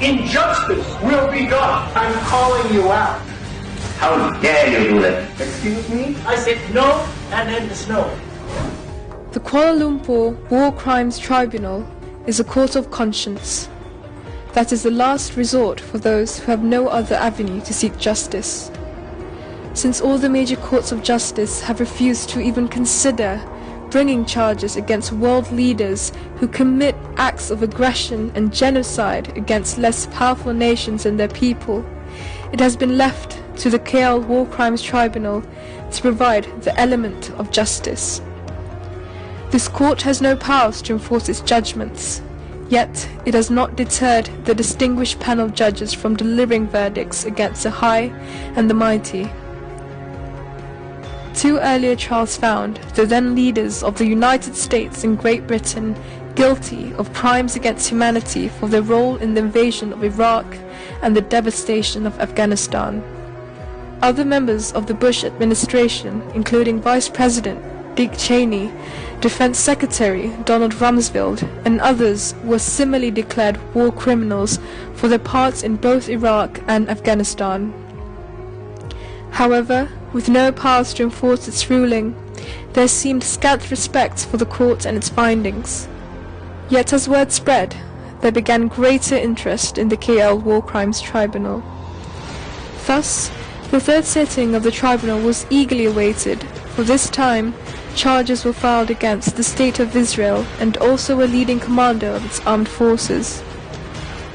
Injustice will be done. I'm calling you out. How dare you do that? Excuse me? I said no, and then it's no. The Kuala Lumpur War Crimes Tribunal is a court of conscience. That is the last resort for those who have no other avenue to seek justice. Since all the major courts of justice have refused to even consider bringing charges against world leaders who commit acts of aggression and genocide against less powerful nations and their people, it has been left to the KL War Crimes Tribunal to provide the element of justice. This court has no powers to enforce its judgments, yet it has not deterred the distinguished panel of judges from delivering verdicts against the high and the mighty. 2 earlier trials found the then leaders of the United States and Great Britain guilty of crimes against humanity for their role in the invasion of Iraq and the devastation of Afghanistan. Other members of the Bush administration, including Vice President Dick Cheney, Defense Secretary Donald Rumsfeld, and others were similarly declared war criminals for their parts in both Iraq and Afghanistan. However, with no powers to enforce its ruling, there seemed scant respect for the court and its findings. Yet as word spread, there began greater interest in the KL War Crimes Tribunal. Thus, the third sitting of the tribunal was eagerly awaited, for this time charges were filed against the State of Israel and also a leading commander of its armed forces.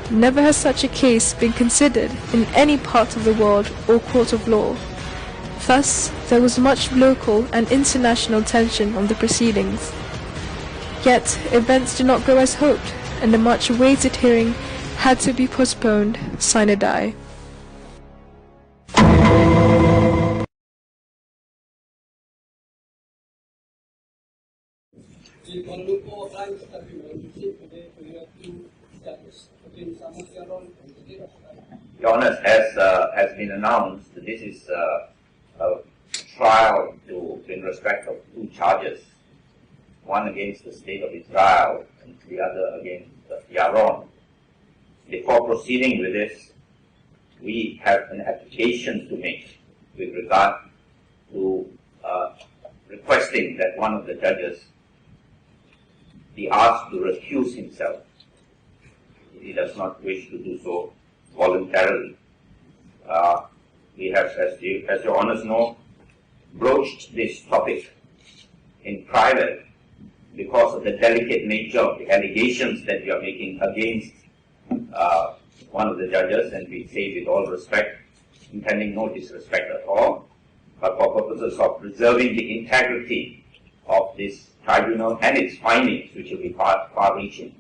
Never has such a case been considered in any part of the world or court of law. Thus, there was much local and international tension on the proceedings. Yet, events did not go as hoped, and the much-awaited hearing had to be postponed sine die. The Kuala Lumpur Crimes Tribunal received today to hear 2 charges between Amos Yaron and the Registrar. Your Honor, has been announced, this is a trial in respect of 2 charges, one against the State of Israel and the other against Yaron. Before proceeding with this, we have an application to make with regard to requesting that one of the judges be asked to recuse himself if he does not wish to do so voluntarily. We have, as your Honours know, broached this topic in private because of the delicate nature of the allegations that we are making against one of the judges, and we say with all respect, intending no disrespect at all, but for purposes of preserving the integrity of this tribunal and its findings, which will be far-reaching,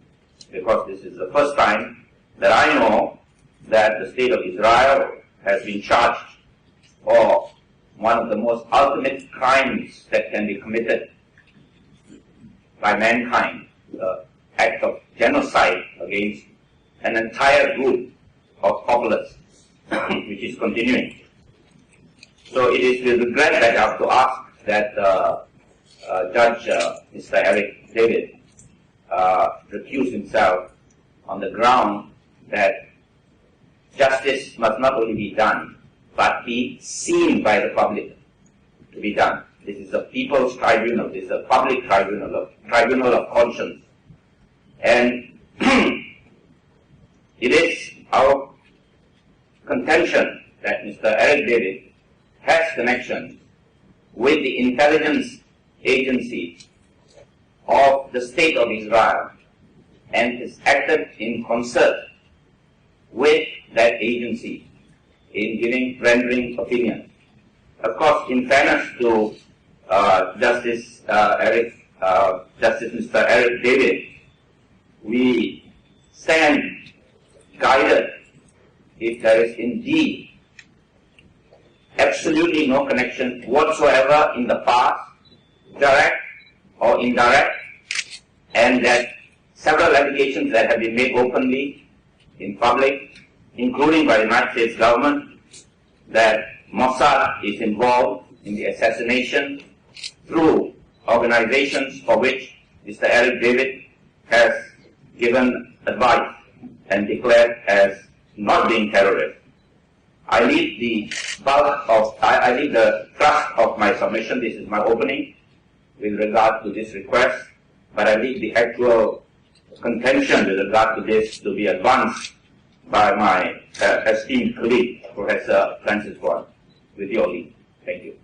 because this is the first time that I know that the State of Israel has been charged for one of the most ultimate crimes that can be committed by mankind, the act of genocide against an entire group of populace, which is continuing. So it is with regret that I have to ask that Judge Mr. Eric David recuse himself on the ground that justice must not only be done, but be seen by the public to be done. This is a people's tribunal. This is a public tribunal, a tribunal of conscience. And it is our contention that Mr. Eric David has connections with the intelligence agency of the State of Israel and has acted in concert with that agency in rendering opinion. Of course, in fairness to Justice Mr. Eric David, we stand guided if there is indeed absolutely no connection whatsoever in the past, direct or indirect, and that several allegations that have been made openly in public, including by the United States government, that Mossad is involved in the assassination through organizations for which Mr. Eric David has given advice. and declared as not being terrorists. I leave the thrust of my submission, this is my opening, with regard to this request, but I leave the actual contention with regard to this to be advanced by my esteemed colleague, Professor Francis Ward, with your leave. Thank you.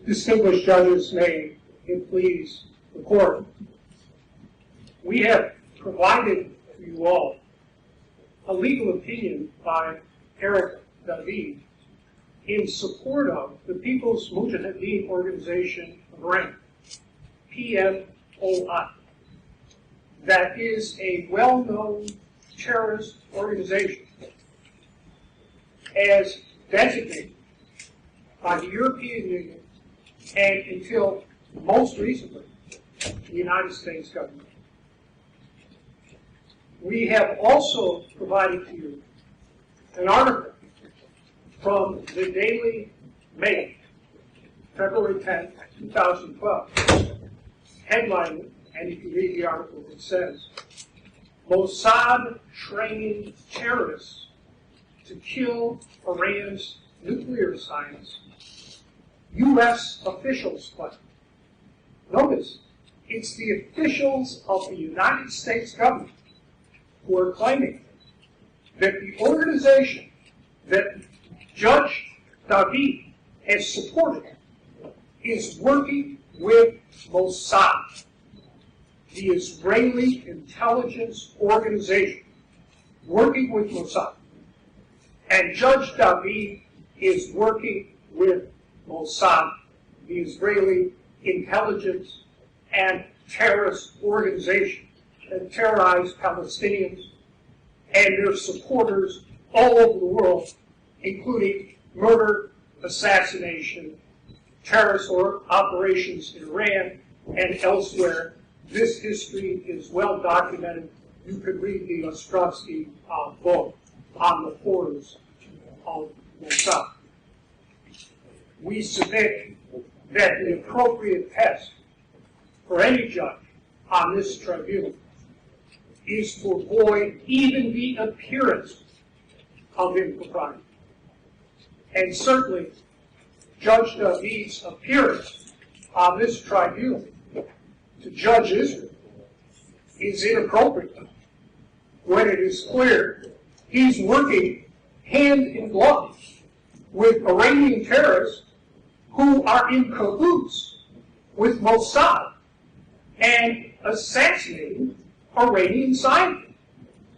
Distinguished judges, may it please the court. We have provided to you all a legal opinion by Eric David in support of the People's Mujahideen Organization of Iran, PMOI. That is a well-known terrorist organization as designated by the European Union and until most recently the United States government. We have also provided to you an article from the Daily Mail, February 10, 2012, headlining, and if you read the article, it says, Mossad training terrorists to kill Iran's nuclear science, U.S. officials claim. Notice, it's the officials of the United States government who are claiming that the organization that Judge David has supported is working with Mossad, the Israeli intelligence organization, working with Mossad. And Judge David is working with Mossad, the Israeli intelligence and terrorist organization that terrorize Palestinians and their supporters all over the world, including murder, assassination, terrorist operations in Iran and elsewhere. This history is well documented. You could read the Ostrovsky book on the horrors of Mossad. We submit that the appropriate test for any judge on this tribunal is to avoid even the appearance of impropriety. And certainly, Judge David's appearance on this tribunal to judge Israel is inappropriate when it is clear he's working hand in glove with Iranian terrorists who are in cahoots with Mossad and assassinating Iranian scientists,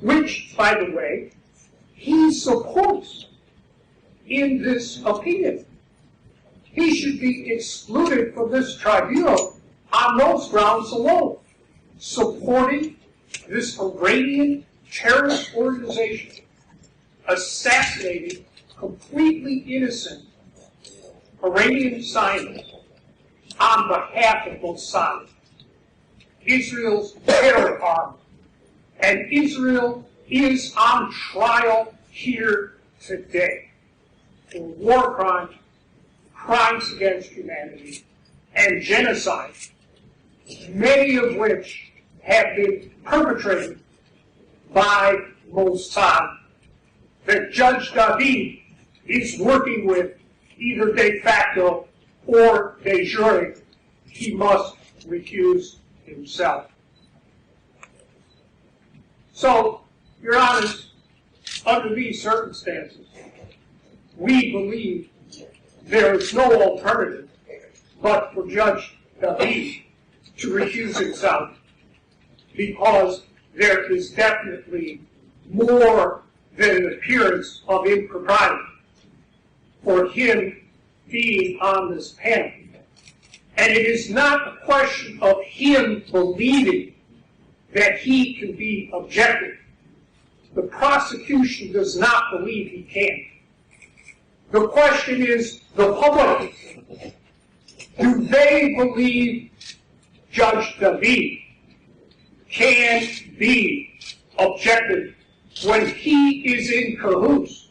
which, by the way, he supports in this opinion. He should be excluded from this tribunal on those grounds alone, supporting this Iranian terrorist organization, assassinating completely innocent Iranian scientists on behalf of Mossad, Israel's terror arm. And Israel is on trial here today for war crimes, crimes against humanity, and genocide, many of which have been perpetrated by Mossad, that Judge David is working with either de facto or de jure. He must recuse himself. So, Your Honors, under these circumstances, we believe there is no alternative but for Judge David to recuse himself, because there is definitely more than an appearance of impropriety for him being on this panel. And it is not a question of him believing that he can be objective. The prosecution does not believe he can. The question is, the public, do they believe Judge David can be objective when he is in cahoots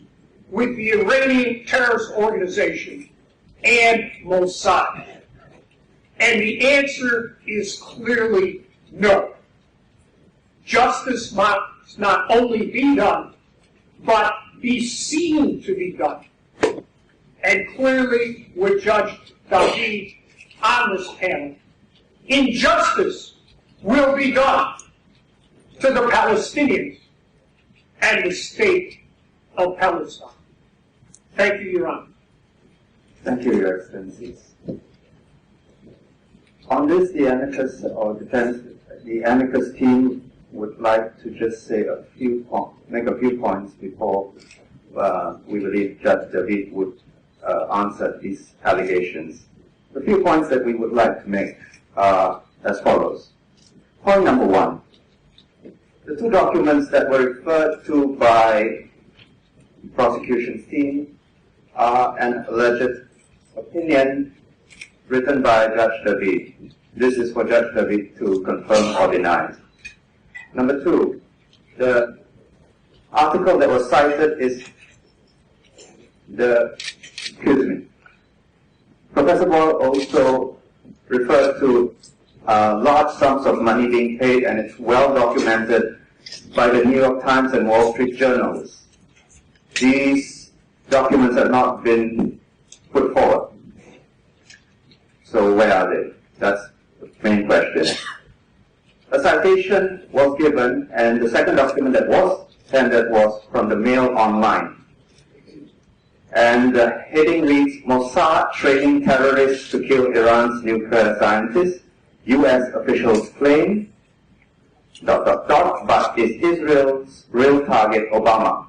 with the Iranian terrorist organization and Mossad? And the answer is clearly no. Justice must not only be done, but be seen to be done. And clearly, with Judge David on this panel, injustice will be done to the Palestinians and the state of Palestine. Thank you, Your Honor. Thank you, Your Excellencies. On this, the amicus or defense, the amicus team would like to just say make a few points before we believe Judge David would answer these allegations. The few points that we would like to make are as follows. Point number one, the two documents that were referred to by the prosecution's team are an alleged opinion written by Judge David. This is for Judge David to confirm or deny. Number two, the article that was cited is Professor Boyle also referred to large sums of money being paid, and it's well documented by the New York Times and Wall Street journals. These documents have not been put forward. So where are they? That's the main question. A citation was given, and the second document that was tendered was from the Mail Online. And the heading reads, Mossad training terrorists to kill Iran's nuclear scientists. U.S. officials claim, ... but is Israel's real target Obama? ?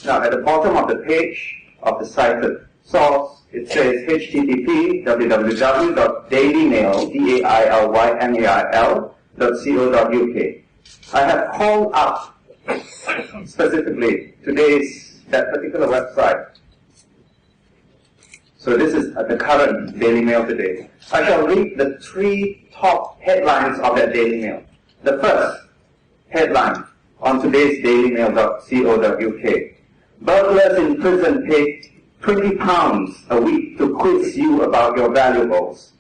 Now, at the bottom of the page of the cited source, it says http www.dailymail.co.uk. I have called up specifically that particular website. So this is the current Daily Mail today. I shall read the three top headlines of that Daily Mail. The first headline on today's dailymail.co.uk. Burglars in prison pay £20 a week to quiz you about your valuables.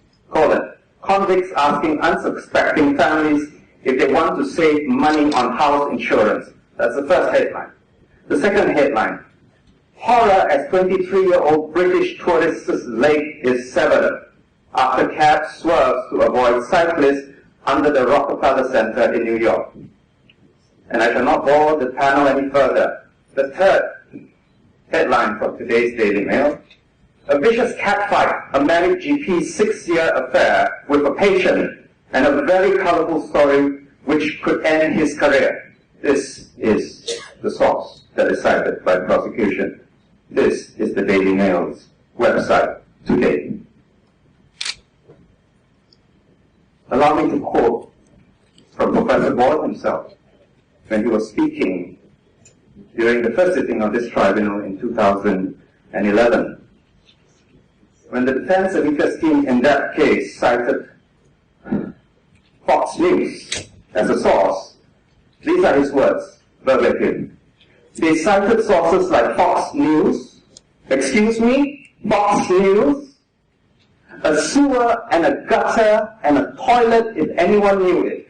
Convicts asking unsuspecting families if they want to save money on house insurance. That's the first headline. The second headline, horror as 23-year-old British tourist's leg is severed after cab swerves to avoid cyclists under the Rockefeller Center in New York. And I shall not bore the panel any further. The third headline from today's Daily Mail, a vicious catfight, a married GP's 6-year affair with a patient, and a very colorful story which could end his career. This is the source that is cited by the prosecution. This is the Daily Mail's website today. Allow me to quote from Professor Boyle himself when he was speaking during the first sitting of this tribunal in 2011. When the defense amicus team in that case cited Fox News as a source, these are his words, verbatim. They cited sources like Fox News, Fox News, a sewer and a gutter and a toilet if anyone knew it,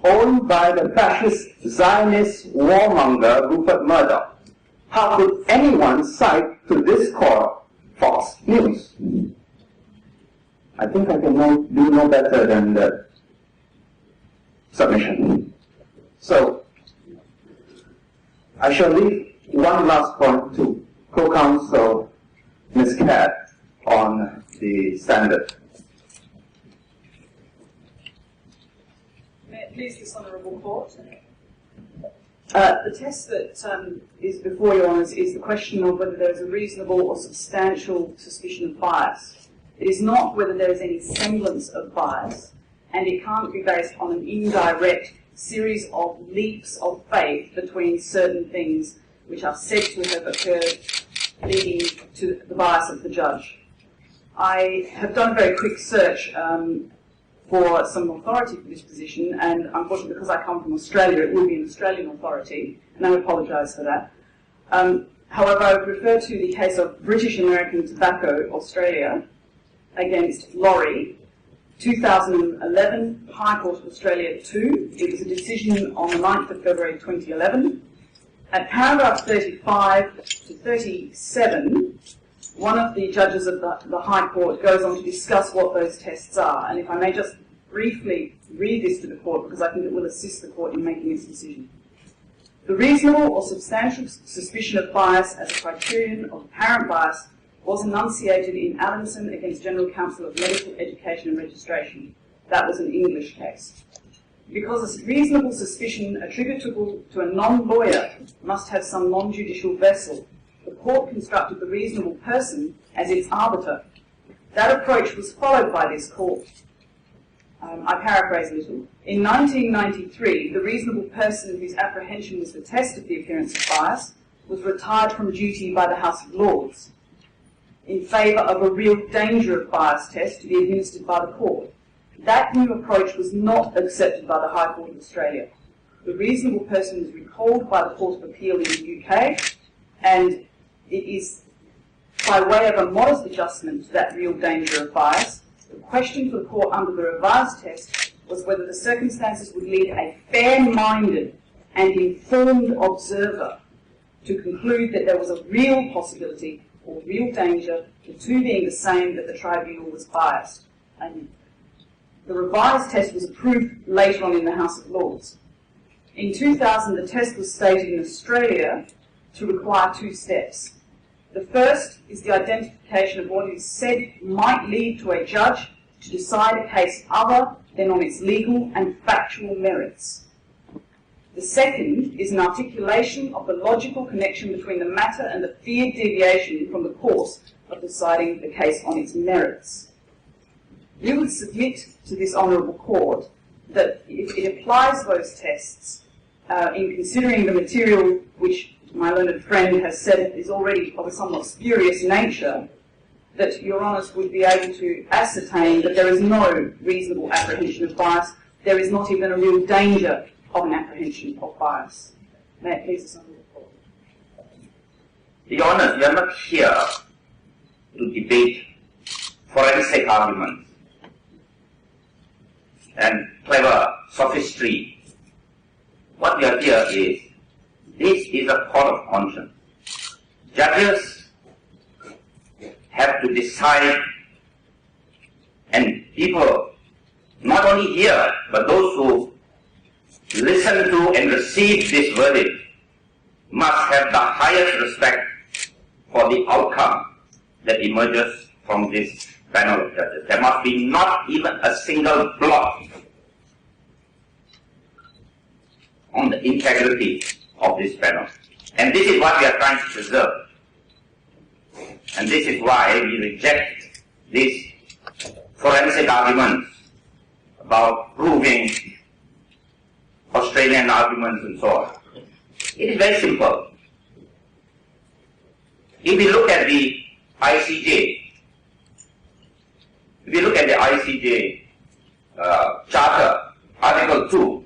owned by the fascist Zionist warmonger Rupert Murdoch. How could anyone cite to this court Fox News? I think I can do no better than that submission. So, I shall leave one last point to co-counsel Ms. Cat on the standard. May it please this Honourable Court. The test that is before your Honours is the question of whether there is a reasonable or substantial suspicion of bias. It is not whether there is any semblance of bias, and it can't be based on an indirect series of leaps of faith between certain things which are said to have occurred, leading to the bias of the judge. I have done a very quick search for some authority for this position, and unfortunately because I come from Australia, it will be an Australian authority, and I apologise for that. However, I would refer to the case of British American Tobacco Australia, against Laurie, 2011, High Court of Australia 2. It was a decision on the 9th of February 2011. At paragraph 35 to 37, one of the judges of the High Court goes on to discuss what those tests are. And if I may just briefly read this to the court, because I think it will assist the court in making its decision. The reasonable or substantial suspicion of bias as a criterion of apparent bias was enunciated in Adamson against General Counsel of Medical Education and Registration. That was an English case. Because a reasonable suspicion attributable to a non-lawyer must have some non-judicial vessel, the court constructed the reasonable person as its arbiter. That approach was followed by this court. I paraphrase a little. In 1993, the reasonable person whose apprehension was the test of the appearance of bias was retired from duty by the House of Lords in favour of a real danger of bias test to be administered by the court. That new approach was not accepted by the High Court of Australia. The reasonable person was recalled by the Court of Appeal in the UK, and it is by way of a modest adjustment to that real danger of bias. The question for the court under the revised test was whether the circumstances would lead a fair-minded and informed observer to conclude that there was a real possibility or real danger, the two being the same, that the tribunal was biased. And the revised test was approved later on in the House of Lords. In 2000, the test was stated in Australia to require two steps. The first is the identification of what is said might lead to a judge to decide a case other than on its legal and factual merits. The second is an articulation of the logical connection between the matter and the feared deviation from the course of deciding the case on its merits. We would submit to this honourable court that if it applies those tests in considering the material which my learned friend has said is already of a somewhat spurious nature, that Your Honours would be able to ascertain that there is no reasonable apprehension of bias, there is not even a real danger of an apprehension of bias. May it please the honourable court. Your Honours, we are not here to debate forensic arguments and clever sophistry. What we are here is, this is a court of conscience. Judges have to decide, and people, not only here, but those who listen to and receive this verdict, must have the highest respect for the outcome that emerges from this panel of judges. There must be not even a single blot on the integrity of this panel. And this is what we are trying to preserve. And this is why we reject these forensic arguments about proving Australian arguments and so on. It is very simple. If we look at the ICJ, Charter, Article 2,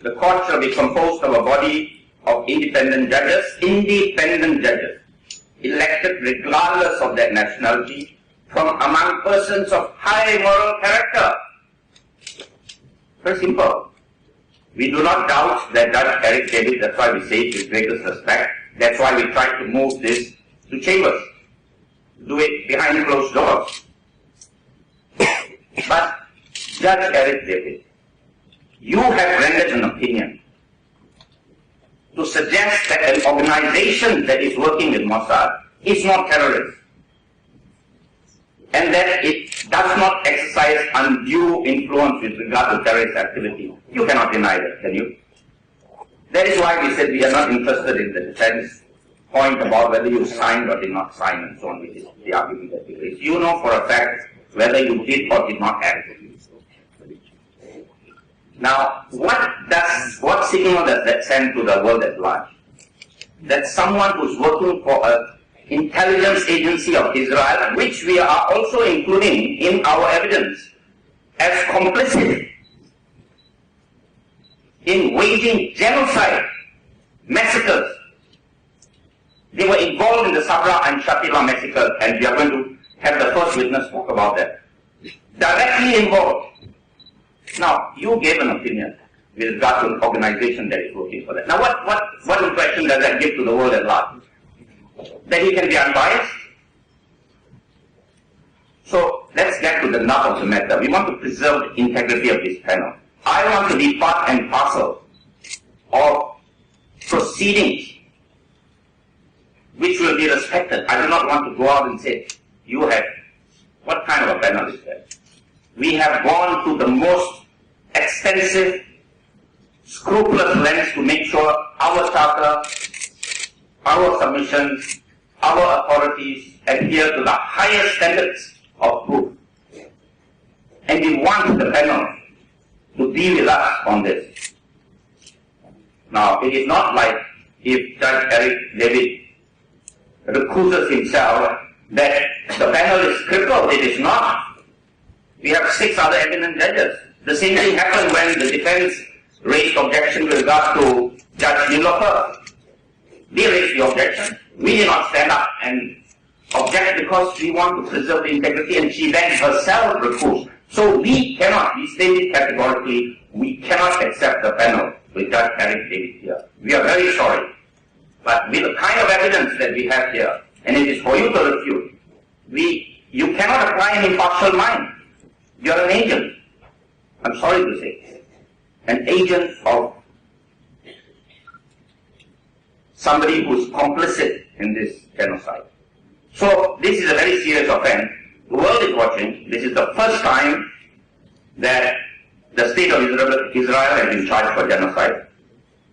the court shall be composed of a body of independent judges, elected regardless of their nationality, from among persons of high moral character. Very simple. We do not doubt that Judge Eric David, that's why we say it with greatest respect, that's why we try to move this to chambers, do it behind closed doors. But Judge Eric David, you have rendered an opinion to suggest that an organization that is working with Mossad is not terrorist, and that it does not exercise undue influence with regard to terrorist activity. You cannot deny that, can you? That is why we said we are not interested in the defense point about whether you signed or did not sign and so on, which is the argument that we raise. You know for a fact whether you did or did not act. Now, what signal does that send to the world at large? That someone who's working for an intelligence agency of Israel, which we are also including in our evidence as complicit in waging genocide, massacres. They were involved in the Sabra and Shatila massacres, and we are going to have the first witness talk about that. Directly involved. Now, you gave an opinion with regard to an organization that is working for that. Now, what impression does that give to the world at large? That he can be unbiased? So, let's get to the nut of the matter. We want to preserve the integrity of this panel. I want to be part and parcel of proceedings which will be respected. I do not want to go out and say, you have, what kind of a panel is that? We have gone to the most extensive, scrupulous lengths to make sure our charter, our submissions, our authorities adhere to the highest standards of proof. And we want the panel to be with us on this. Now, it is not like if Judge Eric David recuses himself that the panel is crippled. It is not. We have 6 other eminent judges. The same thing happened when the defense raised objection with regard to Judge Nilofer. They raised the objection. We did not stand up and object because we want to preserve the integrity, and she then herself recused. So we cannot, we stated categorically, we cannot accept the panel with Judge Eric David here. We are very sorry. But with the kind of evidence that we have here, and it is for you to refute, you cannot apply an impartial mind. You are an agent. I'm sorry to say. An agent of somebody who is complicit in this genocide. So this is a very serious offense. The world is watching. This is the first time that the state of Israel has been charged for genocide.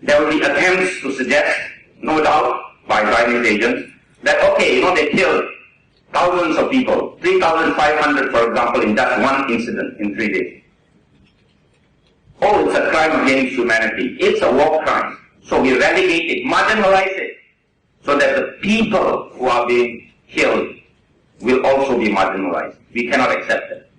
There will be attempts to suggest, no doubt, by Zionist agents, that okay, they killed thousands of people, 3,500 for example, in just one incident in 3 days. Oh, it's a crime against humanity. It's a war crime. So we relegate it, marginalize it, so that the people who are being killed will also be marginalized. We cannot accept that.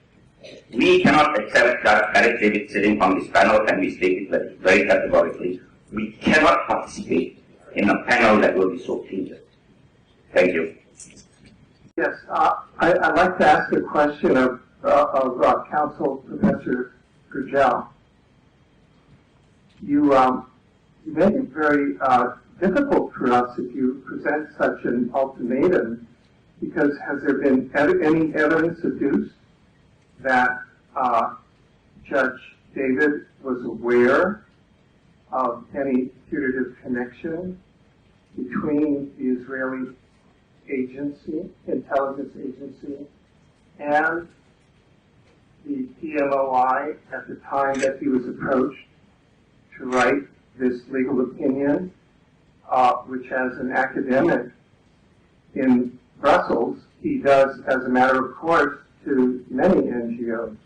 We cannot accept that Eric David sitting on this panel, and we state it very categorically. We cannot participate in a panel that will be so tainted. Thank you. Yes, I'd like to ask a question of Counsel Professor Gurgel. You make it very difficult for us if you present such an ultimatum, because has there been any evidence adduced that Judge David was aware of any putative connection between the Israeli agency, intelligence agency, and the PLOI at the time that he was approached to write this legal opinion, which as an academic in Brussels, he does as a matter of course to many NGOs.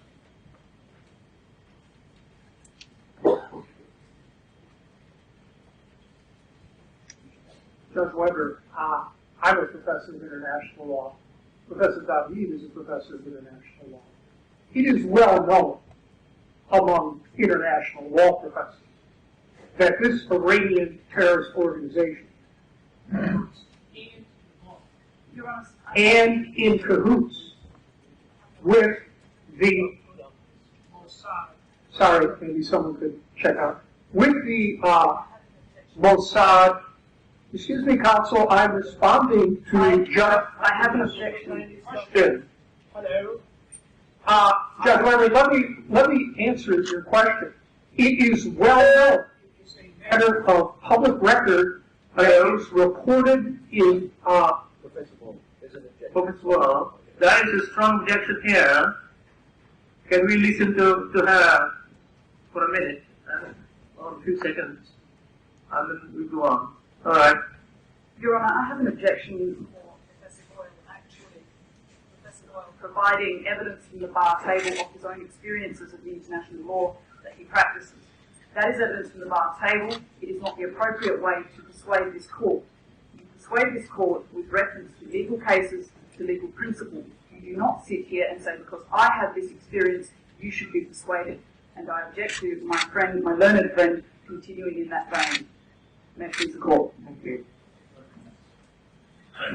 Judge Weber, I'm a professor of international law. Professor David is a professor of international law. It is well known among international law professors that this Iranian terrorist organization and in cahoots with the sorry, maybe someone could check out, with the Mossad. Excuse me, counsel, I'm responding to Judge. I have an objection. Question. Hello. Judge Weber, let me answer your question. It is well known. It's a matter of public record that is reported in Professor, there is a strong objection here. Can we listen to her for a minute or a few seconds, and then we go on. All right. Your Honour, I have an objection for Professor Doyle actually. Professor Doyle providing evidence from the bar table of his own experiences of the international law that he practices. That is evidence from the bar table. It is not the appropriate way to persuade this court. You persuade this court with reference to legal cases, to legal principles. You do not sit here and say, because I have this experience, you should be persuaded. And I object to my friend, my learned friend, continuing in that vein. May it please the court. Thank you.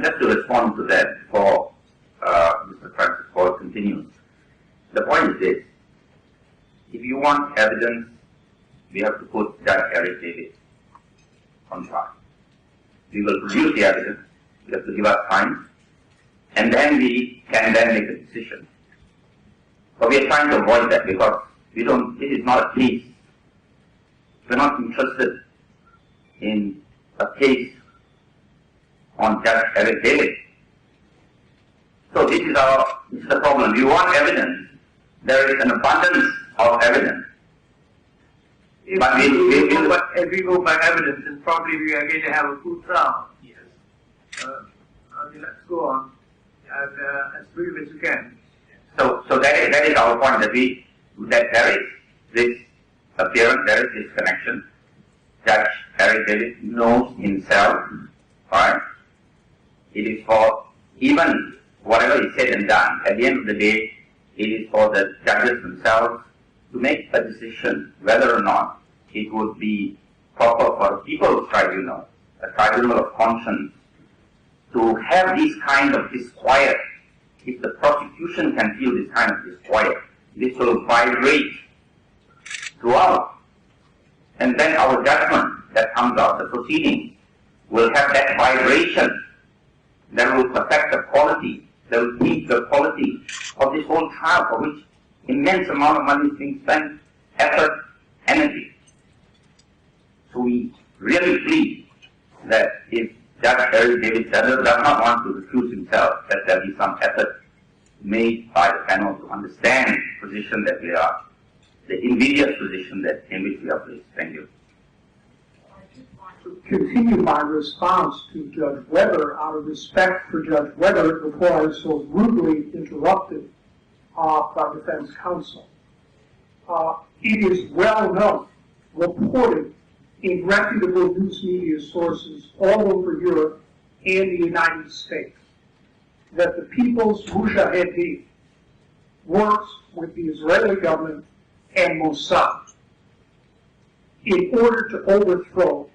Just to respond to that, for Mr. continues. The point is this. If you want evidence, we have to put Judge Eric David on trial. We will produce the evidence. You have to give us time. And then we can then make a decision. But we are trying to avoid that because this is not a case. We're not interested in a case on Judge Eric David. So this is the problem. We want evidence. There is an abundance of evidence. If we go by evidence, then probably we are going to have a full trial. Yes. Let's go on as brief as you can. So that is our point, that there is this appearance, there is this connection. Judge Eric David knows himself, right? It is for, even whatever is said and done, at the end of the day, it is for the judges themselves to make a decision whether or not it would be proper for a people's tribunal, a tribunal of conscience, to have this kind of disquiet. If the prosecution can feel this kind of disquiet, this will vibrate throughout. And then our judgment that comes out, the proceedings, will have that vibration that will affect the quality, that will keep the quality of this whole trial, for which immense amount of money is being spent, effort, energy. So we really plead that if Judge Eric David does not want to recuse himself, that there be some effort made by the panel to understand the position that we are, the invidious position in which we are placed. Thank you. To continue my response to Judge Weber, out of respect for Judge Weber, before I was so rudely interrupted by defense counsel. It is well known, reported in reputable news media sources all over Europe and the United States, that the People's Mujahideen works with the Israeli government and Mossad in order to overthrow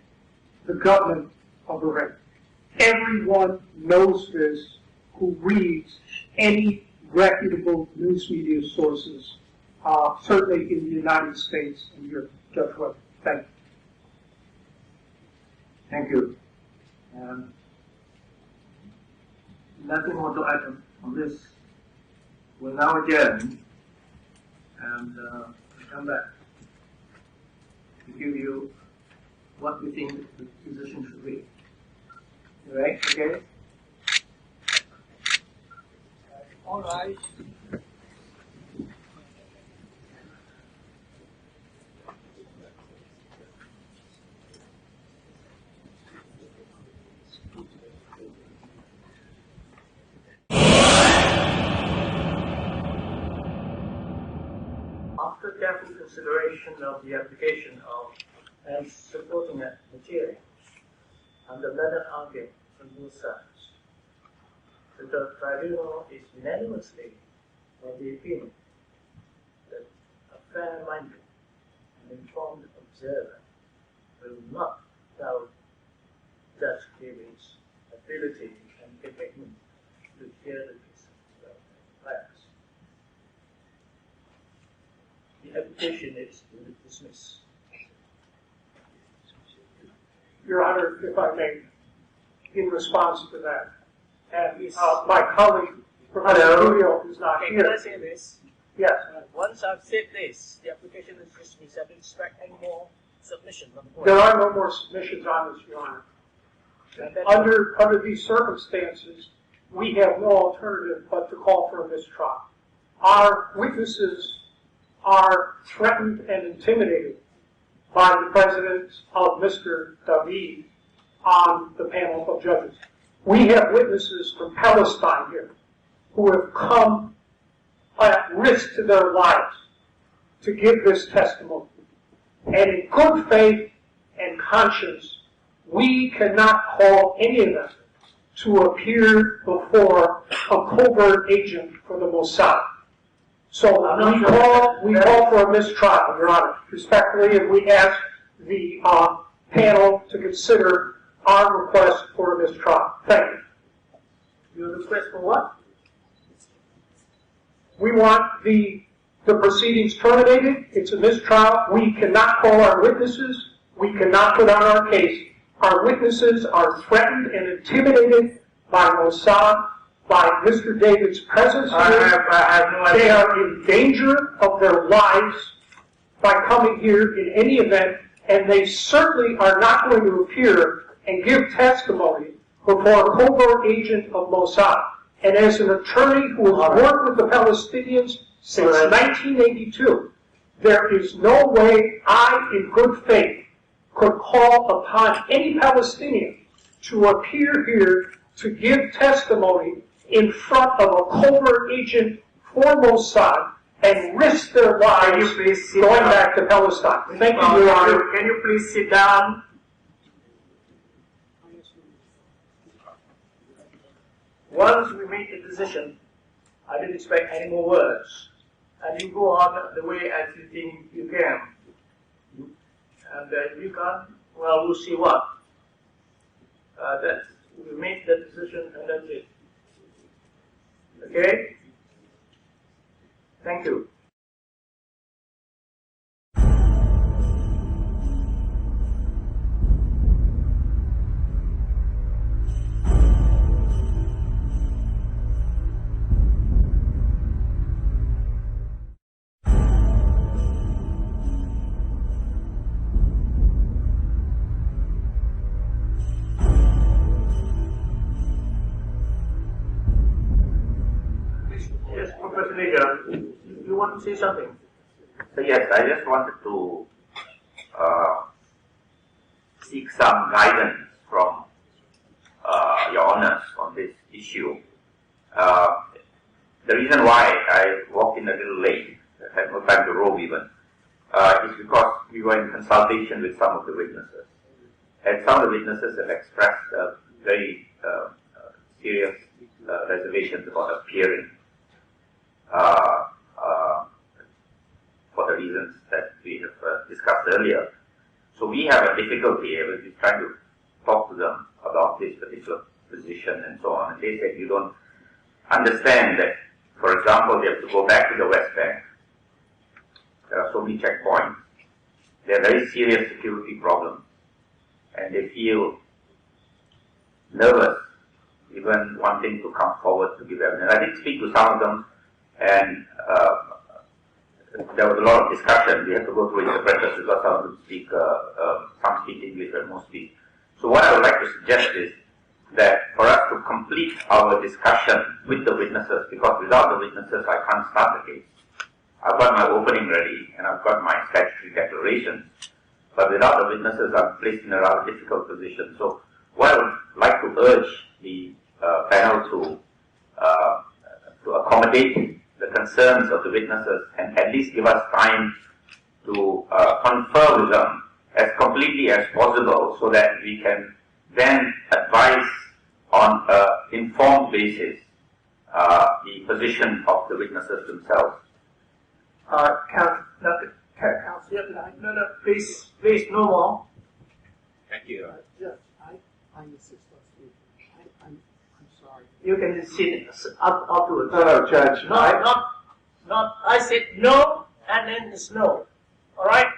the government of Iran. Everyone knows this who reads any reputable news media sources, certainly in the United States and Europe. Judge Weber, thank you. Thank you. Nothing more to add on this. We'll now adjourn and come back to give you what we think the position should be. All right? Okay? All right. After careful consideration of the application of and supporting material and the letter argument from both sides, the tribunal is unanimously of the opinion that a fair-minded and informed observer will not doubt Judge David's ability and commitment to hear the case of players. The application is dismissed. Your Honor, if I may, in response to that, and my colleague, Professor Julio, is not Can here. I say this? Yes. Once I've said this, the application is dismissed. I don't expect any more submissions on the point. There are no more submissions on this, Your Honor. Under these circumstances, we have no alternative but to call for a mistrial. Our witnesses are threatened and intimidated by the presence of Mr. David on the panel of judges. We have witnesses from Palestine here who have come at risk to their lives to give this testimony. And in good faith and conscience, we cannot call any of them to appear before a covert agent for the Mossad. So we call for a mistrial, Your Honor, respectfully, and we ask the panel to consider our request for a mistrial. Thank you. Your request for what? We want the proceedings terminated. It's a mistrial. We cannot call our witnesses. We cannot put on our case. Our witnesses are threatened and intimidated by Mossad, by Mr. David's presence here. I have no idea. They are in danger of their lives by coming here in any event, and they certainly are not going to appear and give testimony before a covert agent of Mossad. And as an attorney who has worked with the Palestinians since 1982, there is no way I, in good faith, could call upon any Palestinian to appear here to give testimony in front of a covert agent for Mossad and risk their lives going back to Palestine. Thank you, Your Honor. Can you please sit down? Once we make a decision, I didn't expect any more words. And you go on the way as you think you can. And if you can't, well, we'll see what. We make the decision and that's it. Okay? Thank you. Yes, Professor Nader, you want to say something? So yes, I just wanted to seek some guidance from Your Honors on this issue. The reason why I walked in a little late, I had no time to robe even, is because we were in consultation with some of the witnesses. And some of the witnesses have expressed very serious reservations about appearing for the reasons that we have discussed earlier. So we have a difficulty with trying to talk to them about this particular position and so on. And they said, you don't understand that, for example, they have to go back to the West Bank. There are so many checkpoints. There are very serious security problems. And they feel nervous even wanting to come forward to give evidence. I did speak to some of them, and there was a lot of discussion. We had to go through interpreters because some of them speak, some speak English and most speak. So what I would like to suggest is that for us to complete our discussion with the witnesses, because without the witnesses I can't start the case. I've got my opening ready and I've got my statutory declaration, but without the witnesses I'm placed in a rather difficult position. So what I would like to urge the panel to accommodate the concerns of the witnesses and at least give us time to confer with them as completely as possible so that we can then advise on an informed basis the position of the witnesses themselves. No, please, no more. Thank you. I'm sorry. You can sit afterwards. No, Judge. Not. I said no, and then it's no. All right.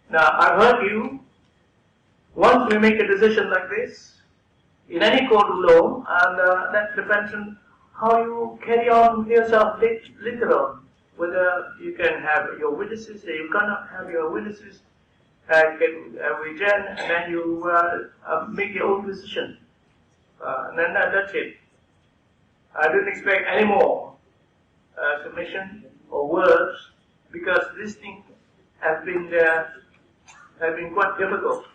Now I've heard you. Once we make a decision like this, in any court of law, and that depends on how you carry on with yourself later on. Whether you can have your witnesses, or you cannot have your witnesses, get return, and then you make your own decision. And then that's it. I don't expect any more submission or words, because this thing has been quite difficult.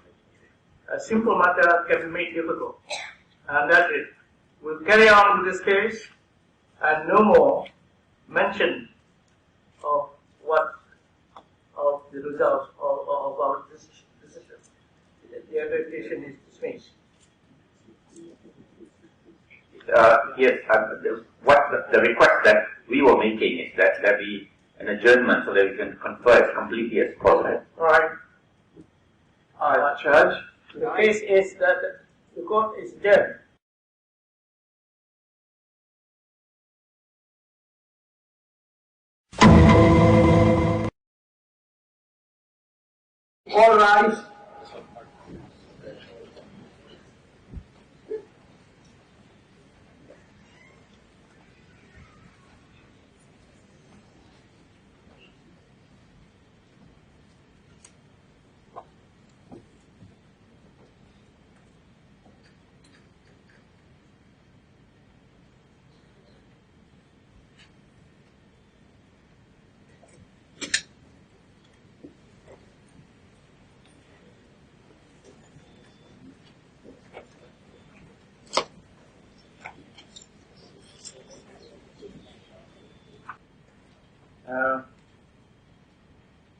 A simple matter can be made difficult, and that's it. We'll carry on with this case, and no more mention of the results of our decision. The application is dismissed. Yes, the request that we were making is that there be an adjournment so that we can confer as completely as possible. All right. Judge? The case is that the court is adjourned. All rise.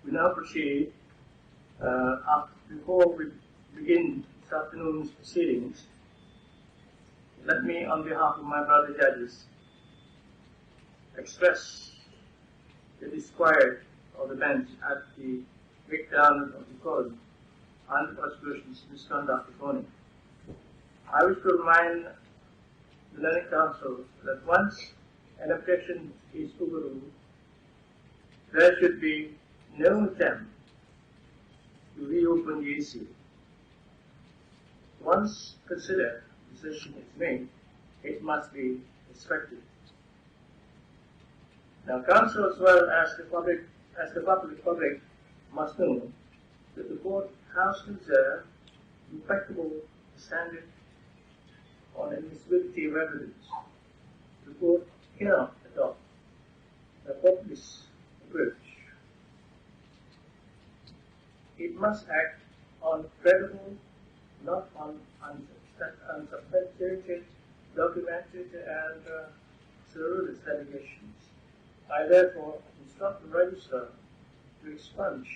We now proceed. Before we begin this afternoon's proceedings, let me, on behalf of my brother judges, express the disquiet of the bench at the breakdown of the code and the prosecution's misconduct this morning. I wish to remind the learned counsel that once an objection is overruled, there should be no attempt to reopen the issue. Once considered, decision is made, it must be respected. Now, counsel as well as the public must know that the courthouse observes impeccable standard on admissibility of evidence. The court cannot adopt a populist approach. It must act on credible, not on unsubstantiated, documented, and serous allegations. I therefore instruct the Registrar to expunge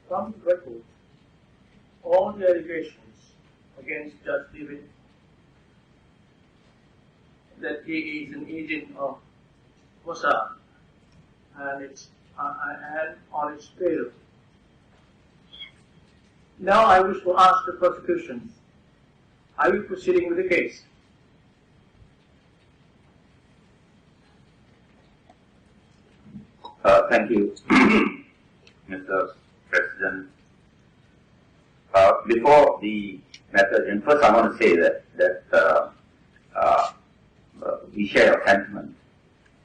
from the record all the allegations against Judge David that he is an agent of Mossad and on its payroll. Now I wish to ask the prosecution, are you proceeding with the case? Thank you, Mr. President. Before the method, first I want to say that we share your sentiment,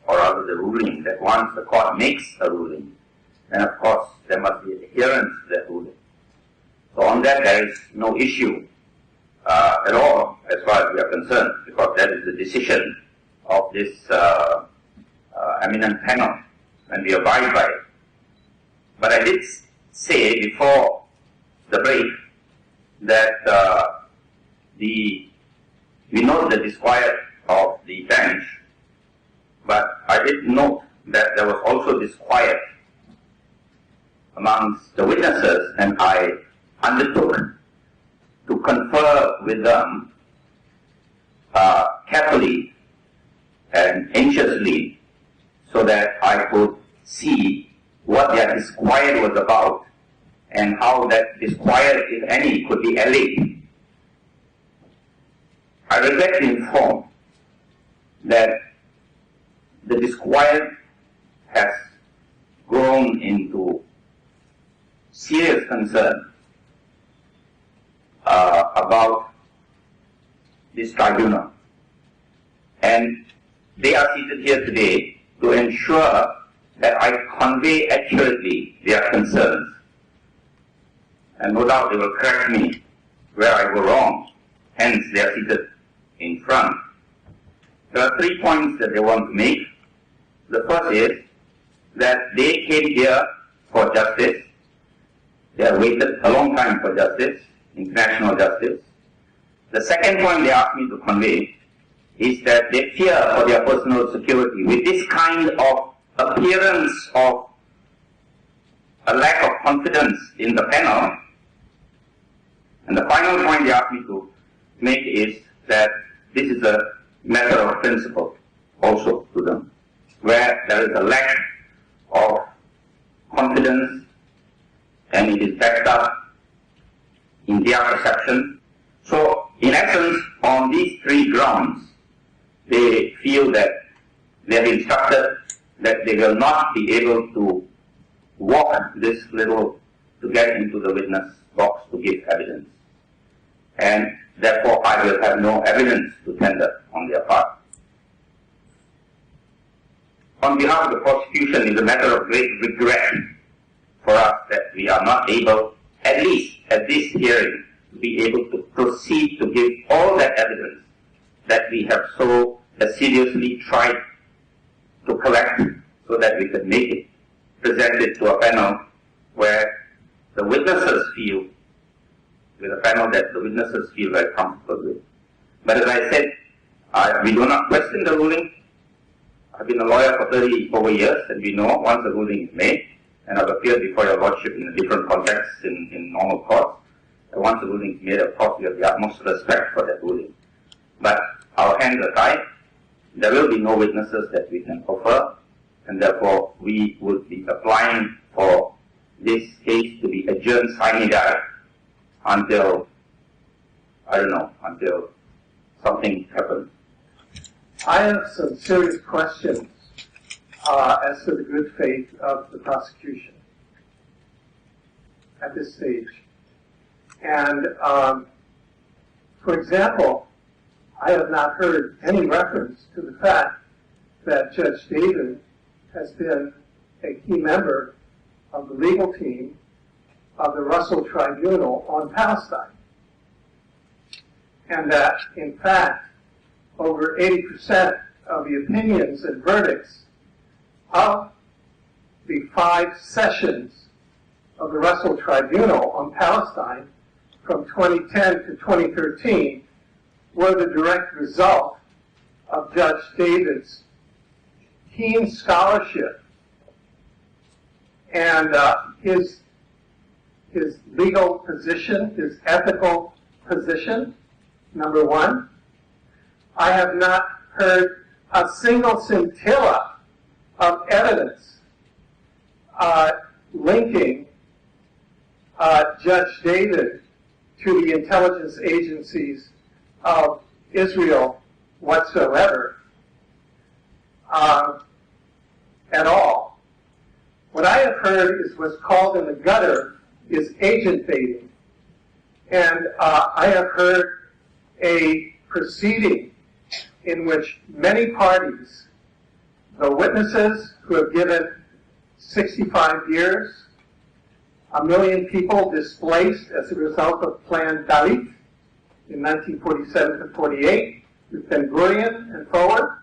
or rather the ruling, that once the court makes a ruling, then of course there must be adherence to that ruling. So on that there is no issue at all as far as we are concerned, because that is the decision of this eminent panel, and we abide by it. But I did say before the break that we note the disquiet of the bench, but I did note that there was also disquiet amongst the witnesses, and I undertook to confer with them carefully and anxiously so that I could see what their disquiet was about and how that disquiet, if any, could be allayed. I regret to inform that the disquiet has grown into serious concern about this tribunal. And they are seated here today to ensure that I convey accurately their concerns. And no doubt they will correct me where I go wrong. Hence, they are seated in front. There are 3 points that they want to make. The first is that they came here for justice. They have waited a long time for justice, international justice. The second point they asked me to convey is that they fear for their personal security. With this kind of appearance of a lack of confidence in the panel, and the final point they asked me to make is that this is a matter of principle also to them, where there is a lack of confidence and it is backed up in their perception. So, in essence, on these 3 grounds, they feel that they have instructed that they will not be able to walk this little to get into the witness box to give evidence. And therefore, I will have no evidence to tender on their part. On behalf of the prosecution, it is a matter of great regret for us that we are not able, at least at this hearing, to be able to proceed to give all that evidence that we have so assiduously tried to collect so that we could make it, present it to a panel where the witnesses feel, with a panel that the witnesses feel very comfortable with. But as I said, we do not question the ruling. I've been a lawyer for 30 over years, and we know once a ruling is made, and I've appeared before your Lordship in a different context in normal courts, and once a ruling is made, of course, we have the utmost respect for that ruling. But our hands are tied. There will be no witnesses that we can offer, and therefore we would be applying for this case to be adjourned sine die until, I don't know, until something happens. I have some serious questions as to the good faith of the prosecution at this stage. And, for example, I have not heard any reference to the fact that Judge David has been a key member of the legal team of the Russell Tribunal on Palestine. And that, in fact, over 80% of the opinions and verdicts of the 5 sessions of the Russell Tribunal on Palestine from 2010 to 2013 were the direct result of Judge David's keen scholarship and his legal position, his ethical position, number one. I have not heard a single scintilla of evidence linking Judge David to the intelligence agencies of Israel whatsoever at all. What I have heard is what's called in the gutter is agent baiting. And I have heard a proceeding in which many parties, the witnesses who have given 65 years, 1 million people displaced as a result of Plan Dalit in 1947 to 48, with Ben Gurion and forward,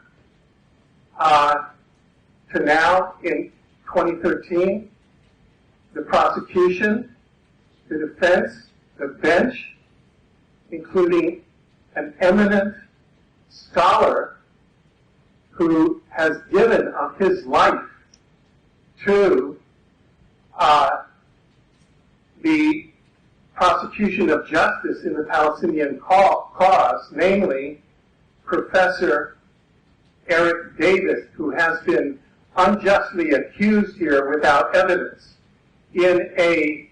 to now in 2013, the prosecution, the defense, the bench, including an eminent scholar who has given of his life to the prosecution of justice in the Palestinian cause, namely Professor Eric Davis, who has been unjustly accused here without evidence in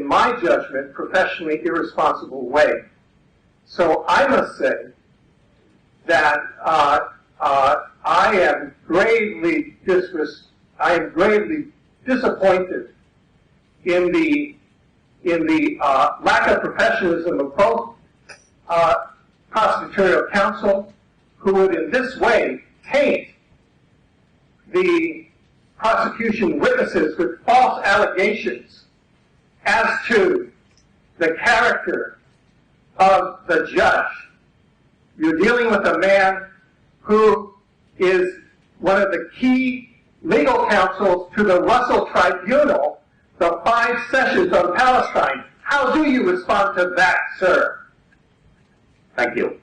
my judgment, professionally irresponsible way. So I must say that I am gravely disappointed in the lack of professionalism of both prosecutorial counsel, who would in this way taint the prosecution witnesses with false allegations as to the character of the judge. You're dealing with a man who is one of the key legal counsels to the Russell Tribunal, the 5 sessions on Palestine. How do you respond to that, sir? Thank you.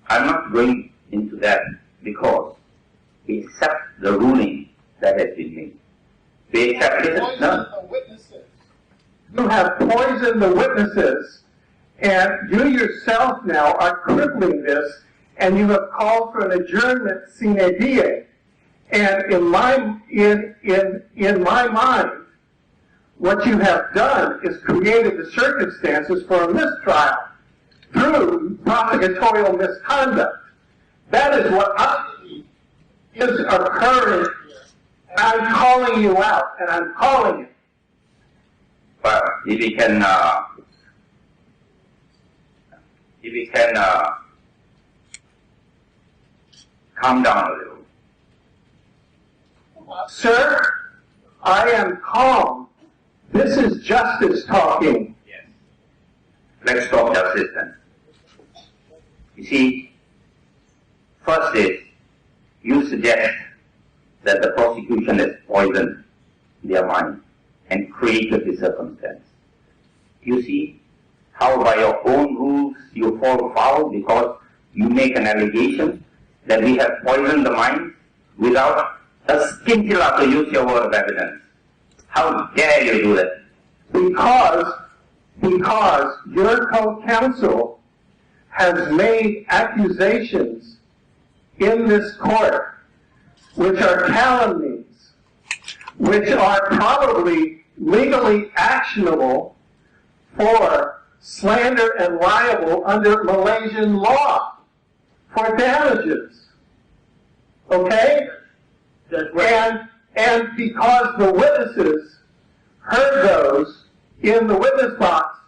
I'm not going into that because we accept the ruling that has been made. We accept it. No. You have poisoned the witnesses, and you yourself now are crippling this, and you have called for an adjournment sine die. And in my mind, what you have done is created the circumstances for a mistrial through prosecutorial misconduct. That is what is occurring here. I'm calling you out, and I'm calling you. But if we can calm down a little. Sir, I am calm. This is justice talking. Yes. Let's talk justice then. You see, first is, you suggest that the prosecution has poisoned their mind and created the circumstance. You see how by your own rules you fall foul because you make an allegation that we have poisoned the mind without a scintilla to use your word of evidence. How dare you do that? Because your co-counsel has made accusations in this court which are calumnies, which are probably legally actionable for slander and libel under Malaysian law for damages. Okay? And because the witnesses heard those in the witness box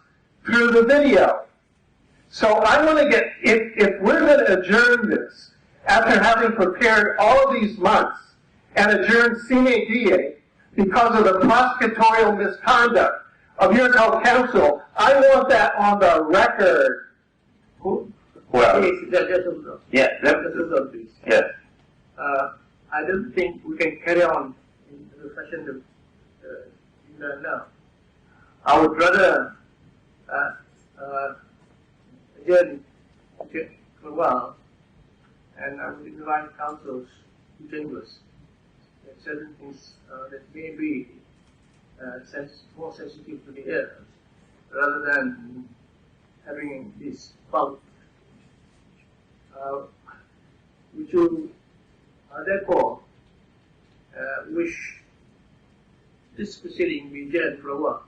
through the video. So I want to get, if we're going to adjourn this after having prepared all of these months and adjourn sine die because of the prosecutorial misconduct of your co-counsel, I want that on the record. Well, Yes, yes. I don't think we can carry on in the fashion that now. I would rather adjourn for a while, and I would invite counsels to chambers. Certain things that may be more sensitive to the ear, rather than having this bulk. Which will therefore wish this proceeding be adjourned for a while,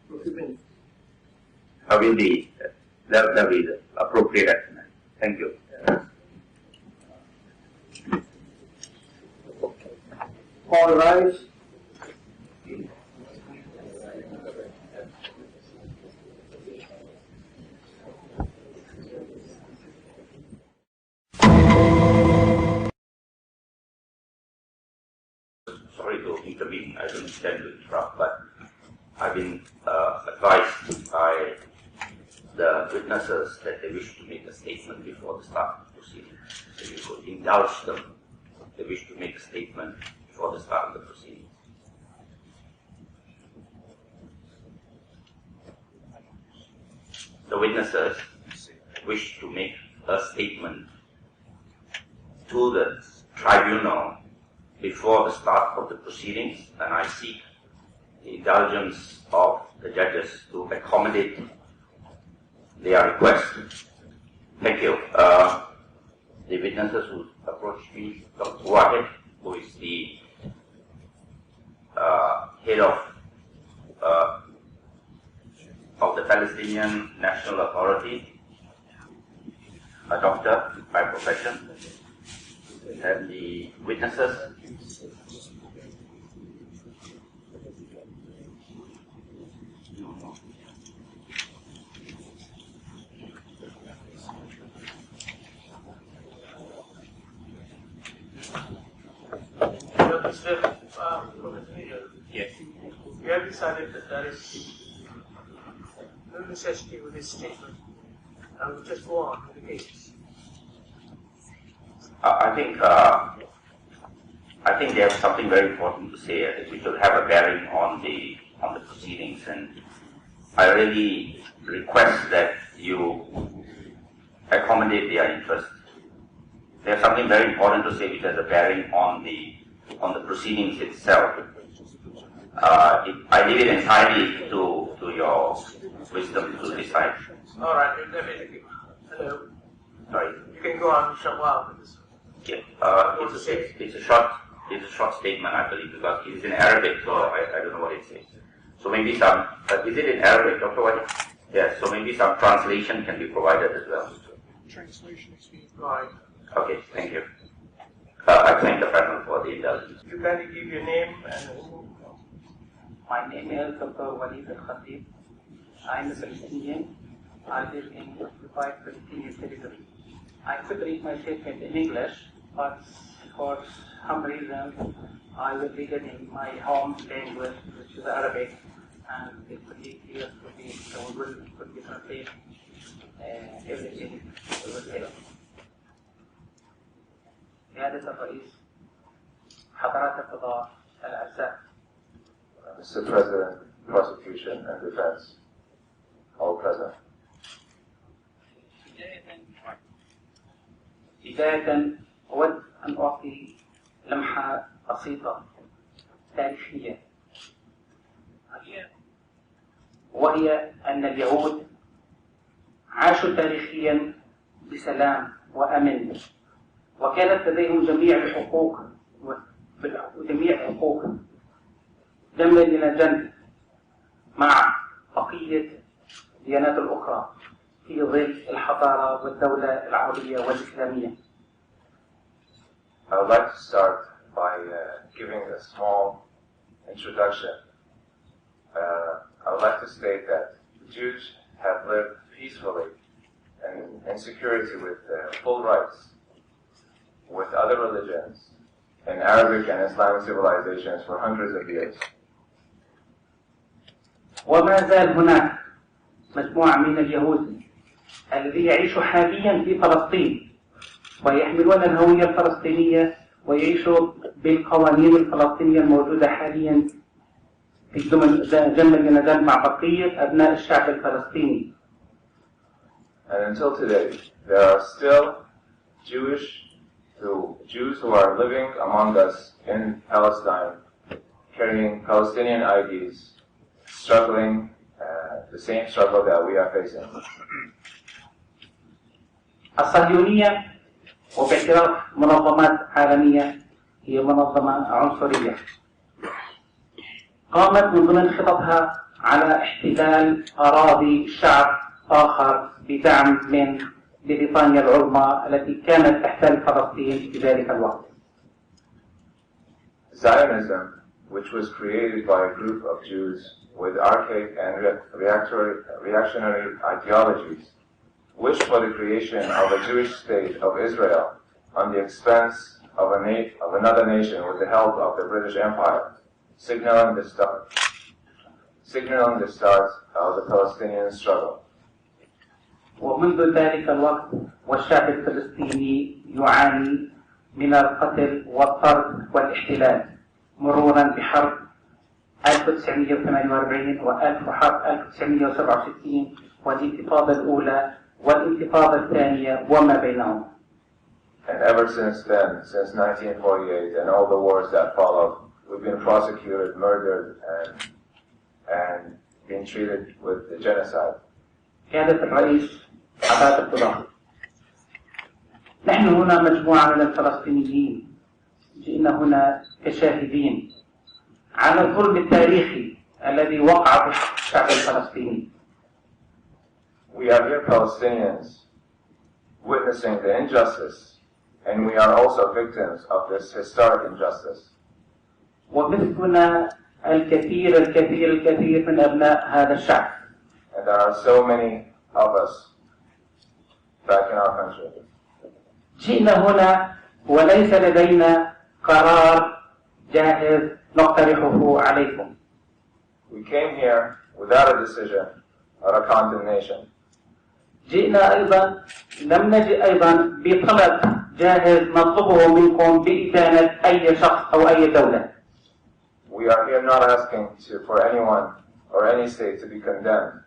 for a few minutes. That will be the appropriate action. Thank you. All rise. Sorry to intervene, I don't intend to interrupt, but I've been advised by the witnesses that they wish to make a statement before the start of the proceeding. So you could indulge them. They wish to make a statement before the start of the proceeding. The witnesses wish to make a statement to the tribunal before the start of the proceedings, and I seek the indulgence of the judges to accommodate their request. Thank you. The witnesses who approached me, Dr. Wahid, who is the head of the Palestinian National Authority, a doctor by profession, and the witnesses Yes. We have decided that there is no necessity with this statement, and we'll just go on with the cases. I think they have something very important to say. I think we should have a bearing on the proceedings, and I really request that you accommodate their interest. They have something very important to say which has a bearing on the proceedings itself. I leave it entirely to your wisdom to decide. All right, hello. Sorry. You can go on, Shawwal, with this. Yeah, it's a short statement, I believe, because it is in Arabic, so I don't know what it says. So maybe some, is it in Arabic, Dr. White? Yes, so maybe some translation can be provided as well. Translation is being Right. Okay, thank you. I thank the President for the indulgence. You kindly give your name and who. My name is Dr. Walid Al-Khatib. I'm a Palestinian. I live in occupied Palestinian territory. I could read my statement in English, but for some reason I will read it in my home language, which is Arabic, and it would be clear to me, so could be translate everything we will say. سيادة الرئيس، حضرات القضاة الأعزاء. Mr. President, Prosecution and Defense, all present. بداية أود أن أعطي لمحة بسيطة تاريخية، وهي أن اليهود عاشوا تاريخيا بسلام وأمن، وكانت لديهم جميع الحقوق جنبا إلى جنب مع بقية الديانات الأخرى في ظل الحضارة والدولة العربية والإسلامية. I would like to start by giving a small introduction. I would like to state that the Jews have lived peacefully and in security with full rights with other religions in Arabic and Islamic civilizations for hundreds of years. وما زال هناك مجموعة من اليهود الذين يعيشوا حاليا في فلسطين ويحملون الهوية الفلسطينية ويعيشوا بالقوانين الفلسطينية الموجودة حاليا في جنبا إلى جنب مع بقية أبناء الشعب الفلسطيني. And until today, there are still Jews who are living among us in Palestine, carrying Palestinian IDs, struggling the same struggle that we are facing. الصهيونية وباعتراف منظمات عالمية هي منظمة عنصرية قامت من ضمن خططها على احتلال أراضي شعب آخر بدعم من بريطانيا العظمى التي كانت تحتل فلسطين في ذلك الوقت. Zionism, which was created by a group of Jews with archaic and reactionary ideologies, wished for the creation of a Jewish state of Israel on the expense of another nation with the help of the British Empire, signaling the start of the Palestinian struggle. ومنذ ذلك الوقت والشعب الفلسطيني يعاني من القتل والطرد والاحتلال مرورا بحرب 1948 وحرب 1967 والانتفاضة الأولى والانتفاضة الثانية وما بينهم. And ever since then, since 1948 and all the wars that followed, we've been prosecuted, murdered, and been treated with the genocide. سيادة الرئيس حضرات القضاة، نحن هنا مجموعة من الفلسطينيين جئنا هنا كشاهدين على الظلم التاريخي الذي وقع في الشعب الفلسطيني. We are here Palestinians witnessing the injustice, and we are also victims of this historic injustice. ومثلنا الكثير من أبناء هذا الشعب. And there are so many of us back in our country. جئنا هنا وليس لدينا قرار جاهز نقترحه عليكم. We came here without a decision or a condemnation. جئنا أيضا لم نجئ أيضا بطلب جاهز نطلبه منكم بإدانة أي شخص أو أي دولة. We are here not asking for anyone or any state to be condemned.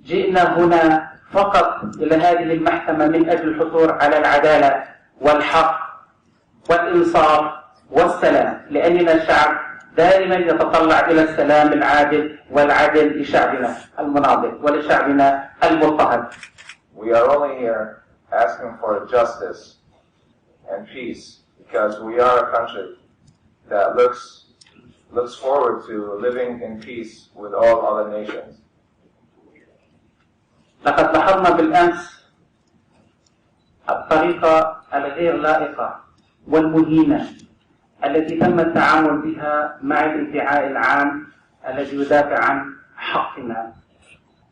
جئنا هنا فقط إلى هذه المحكمة من أجل الحصول على العدالة والحق والإنصاف والسلام، لأننا شعب دائما يتطلع إلى السلام العادل والعدل لشعبنا المناضل ولشعبنا المضطهد. We are only here asking for justice and peace because we are a country that looks forward to living in peace with all other nations. لقد لاحظنا بالأمس الطريقة الغير لائقة والمهينة التي تم التعامل بها مع الادعاء العام الذي يدافع عن حقنا،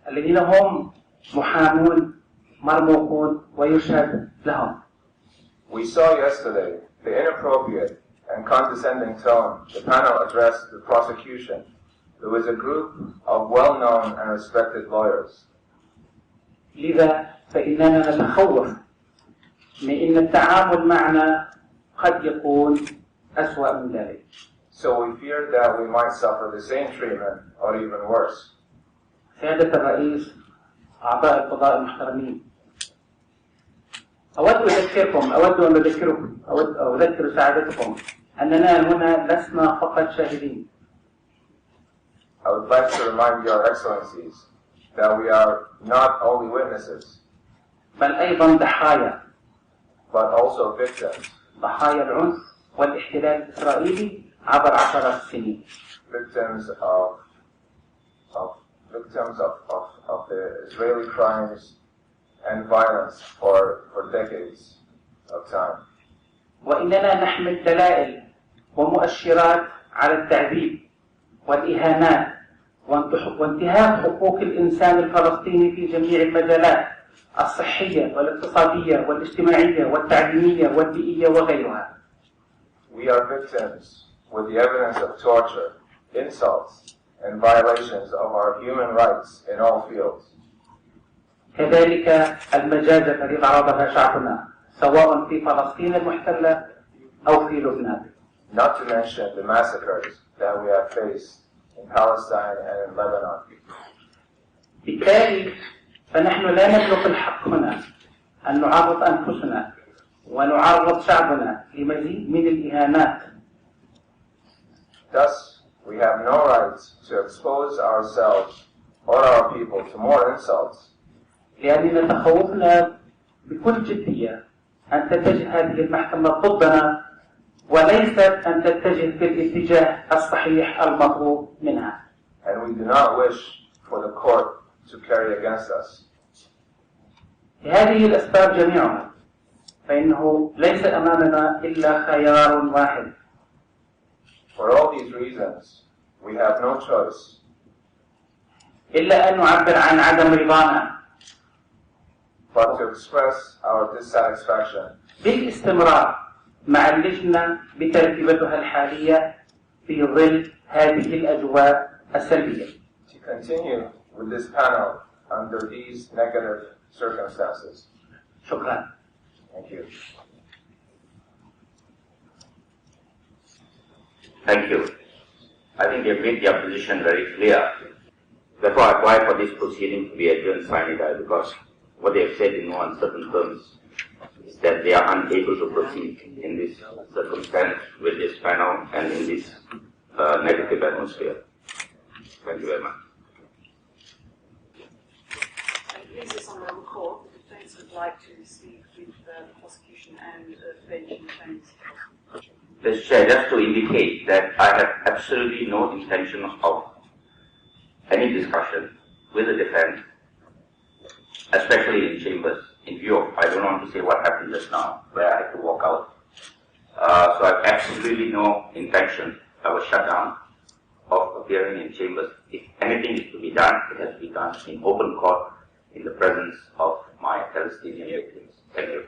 الذين هم محامون مرموقون ويشهد لهم. We saw yesterday the inappropriate and condescending tone the panel addressed the prosecution, who is a group of well-known and respected lawyers. لذا فإننا نتخوف من أن التعامل معنا قد يكون أسوأ من ذلك. So we fear that we might suffer the same treatment or even worse. سيادة الرئيس، أعضاء القضاء المحترمين، أود أن أذكر سعادتكم أننا هنا لسنا فقط شاهدين. I would like to remind Your Excellencies that we are not only witnesses, بل أيضا ضحايا. but also victims. ضحايا العنف والاحتلال الإسرائيلي عبر عشرات السنين. Victims of the Israeli crimes and violence for decades of time. وإننا نحمل دلائل ومؤشرات على التعذيب والإهانات وانتهاك حقوق الإنسان الفلسطيني في جميع المجالات الصحية والاقتصادية والاجتماعية والتعليمية والبيئية وغيرها. We are victims with the evidence of torture, insults, and violations of our human rights in all fields. كذلك المجازر التي تعرضها شعبنا سواء في فلسطين المحتلة أو في لبنان. Not to mention the massacres that we have faced in Palestine and in Lebanon. بالتالي فنحن لا نملك الحق هنا أن نعرض أنفسنا ونعرض شعبنا لمزيد من الإهانات. Thus, we have no right to expose ourselves or our people to more insults. لأننا تخوفنا بكل جدية أن تتجه هذه المحكمة ضدنا وليست أن تتجه في الاتجاه الصحيح المطلوب منها. And we do not wish for the court to carry against us. لهذه الأسباب جميعها فإنه ليس أمامنا إلا خيار واحد. For all these reasons, we have no choice إلا أن نعبر عن عدم رضانا but to express our dissatisfaction بالاستمرار مع اللجنة بترتيبتها الحالية في ظل هذه الأجواء السلبية. to continue with this panel under these negative circumstances. شكرا. Thank you. Thank you. I think they've made their position very clear. Therefore, I apply for this proceeding to be adjourned sine die, because what they have said in no uncertain terms is that they are unable to proceed in this circumstance with this panel and in this negative atmosphere. Thank you very much. Please, this Honourable Court, the defence would like to speak with the prosecution and the bench in terms of... Mr. Chair, just to indicate that I have absolutely no intention of any discussion with the defense, especially in chambers, in view of, I don't want to say what happened just now, where I had to walk out. So I have absolutely no intention, I was shut down, of appearing in chambers. If anything is to be done, it has to be done in open court, in the presence of my Palestinian victims. Thank you.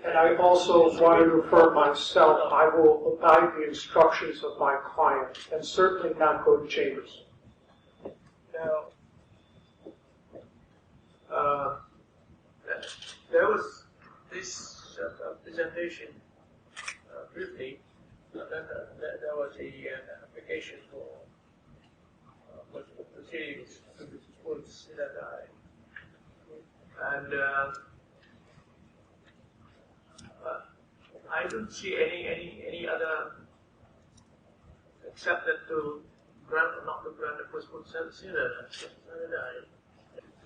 And I also want to refer myself, I will abide the instructions of my client and certainly not go to chambers. Now, there was this presentation briefly, then there was the application for proceedings to be disposed that and I don't see any other except that to grant or not to grant the postponed sentence.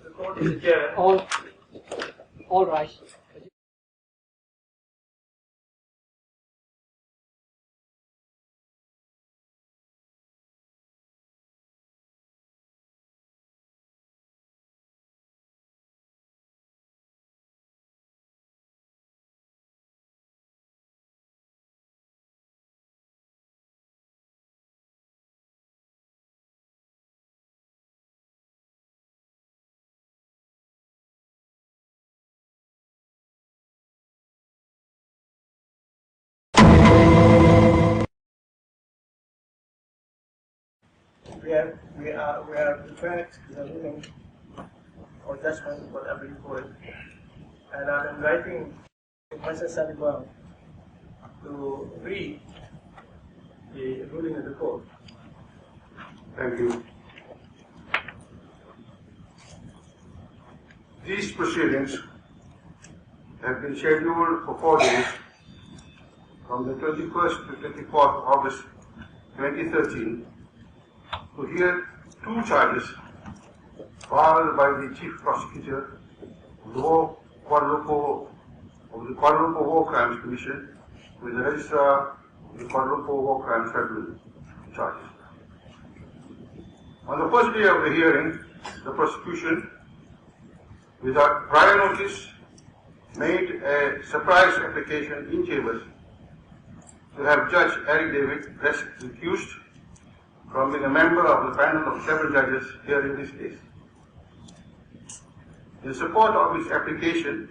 The court is adjourned. All right. we are prepared to the ruling or judgment, whatever you call it, and I'm inviting Professor Salibal to read the ruling of the court. Thank you. These proceedings have been scheduled for 4 days, from the 21st to 24th of August 2013, to hear 2 charges filed by the Chief Prosecutor of the Kuala Lumpur War Crimes Commission with the Registrar of the Kuala Lumpur War Crimes Tribunal charges. On the first day of the hearing, the prosecution, without prior notice, made a surprise application in chambers to have Judge Eric David recused from being a member of the panel of 7 judges hearing this case. In support of his application,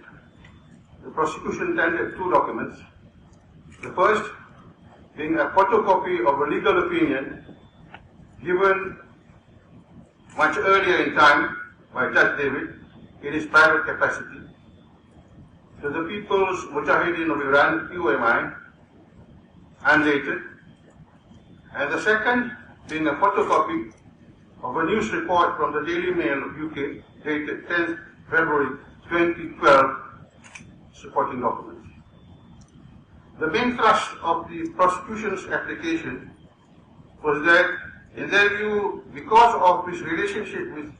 the prosecution tendered 2 documents. The first being a photocopy of a legal opinion given much earlier in time by Judge David in his private capacity to the People's Mujahideen of Iran, POMI, undated, and the second being a photocopy of a news report from the Daily Mail of UK dated 10th February 2012 supporting documents. The main thrust of the prosecution's application was that, in their view, because of his relationship with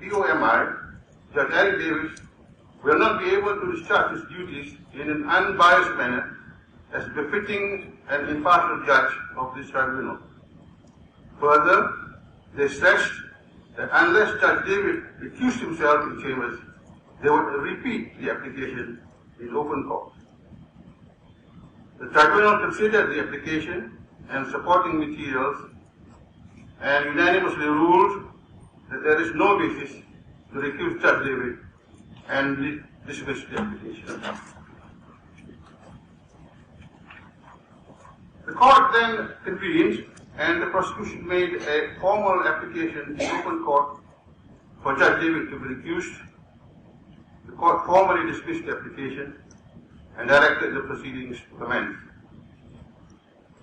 POMI, Judge Eric Davis will not be able to discharge his duties in an unbiased manner as befitting an impartial judge of this tribunal. Further, they stressed that unless Judge David recused himself in chambers, they would repeat the application in open court. The tribunal considered the application and supporting materials and unanimously ruled that there is no basis to recuse Judge David and dismiss the application. The court then convened and the prosecution made a formal application in open court for Judge David to be recused. The court formally dismissed the application and directed the proceedings to commence.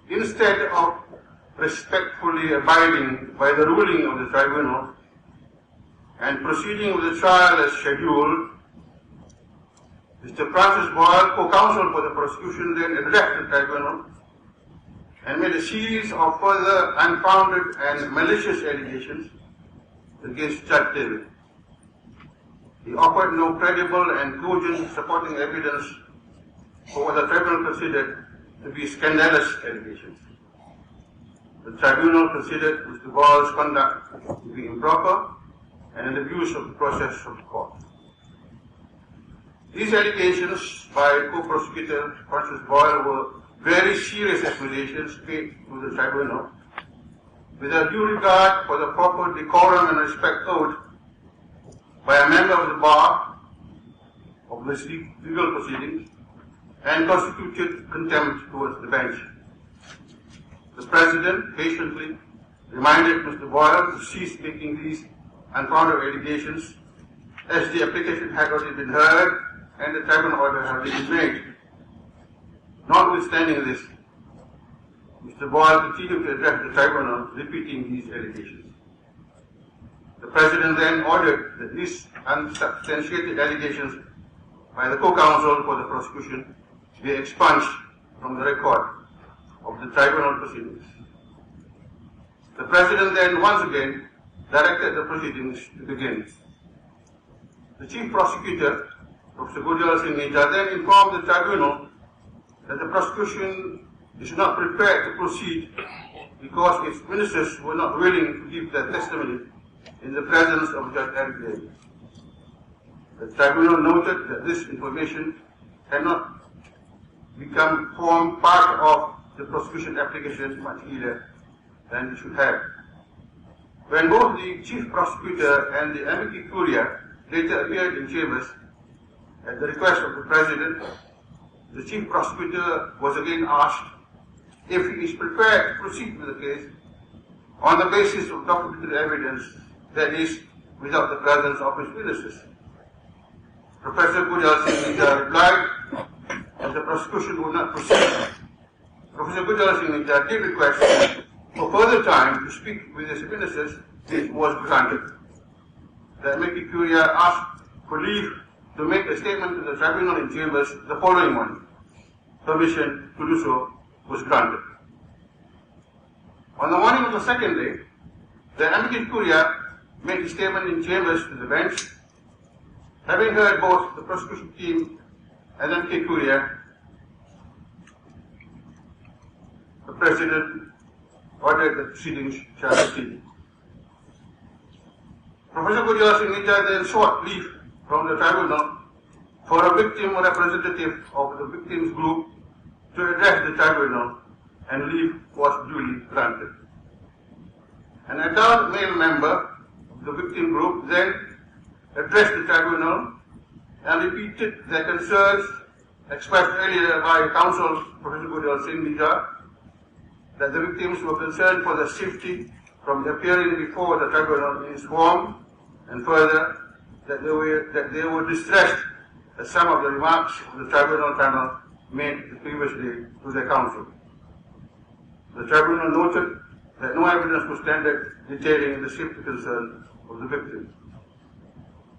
Instead of respectfully abiding by the ruling of the tribunal and proceeding with the trial as scheduled, Mr. Francis Boyle, co-counsel for the prosecution, then addressed the tribunal and made a series of further unfounded and malicious allegations against Judge David. He offered no credible and cogent supporting evidence for what the tribunal considered to be scandalous allegations. The tribunal considered Mr. Boyle's conduct to be improper and an abuse of the process of the court. These allegations by co-prosecutor Francis Boyle were very serious accusations made to the tribunal without due regard for the proper decorum and respect owed by a member of the bar of this legal proceedings and constituted contempt towards the bench. The President patiently reminded Mr. Boyle to cease making these unfounded allegations as the application had already been heard and the tribunal order had already been made. Notwithstanding this, Mr. Boyle continued to address the tribunal, repeating these allegations. The President then ordered that these unsubstantiated allegations by the co-counsel for the prosecution be expunged from the record of the tribunal proceedings. The President then once again directed the proceedings to begin. The Chief Prosecutor, Professor Gujral Singh Nija, then informed the tribunal that the prosecution is not prepared to proceed because its ministers were not willing to give their testimony in the presence of Judge Eric David. The tribunal noted that this information cannot form part of the prosecution application much earlier than it should have. When both the Chief Prosecutor and the amici curiae later appeared in chambers at the request of the President, the Chief Prosecutor was again asked if he is prepared to proceed with the case on the basis of documented evidence, that is, without the presence of his witnesses. Professor Gujal Singh Nija replied that the prosecution would not proceed. Professor Gujal Singh Nija did request for further time to speak with his witnesses. This was granted. The amici curiae asked for leave to make a statement to the tribunal in chambers the following morning. Permission to do so was granted. On the morning of the second day, the amici curiae made a statement in chambers to the bench. Having heard both the prosecution team and the amici curiae, the President ordered the proceedings shall proceed. Professor Gujal Singh Nija then sought leave from the tribunal for a victim representative of the victims group to address the tribunal, and leave was duly granted. An adult male member of the victim group then addressed the tribunal and repeated the concerns expressed earlier by counsel Professor Gujal Singh Nija, that the victims were concerned for their safety from appearing before the tribunal in its form, and further that they were distressed at some of the remarks of the tribunal panel made the previous day to their counsel. The tribunal noted that no evidence was tendered detailing the safety concerns of the victims.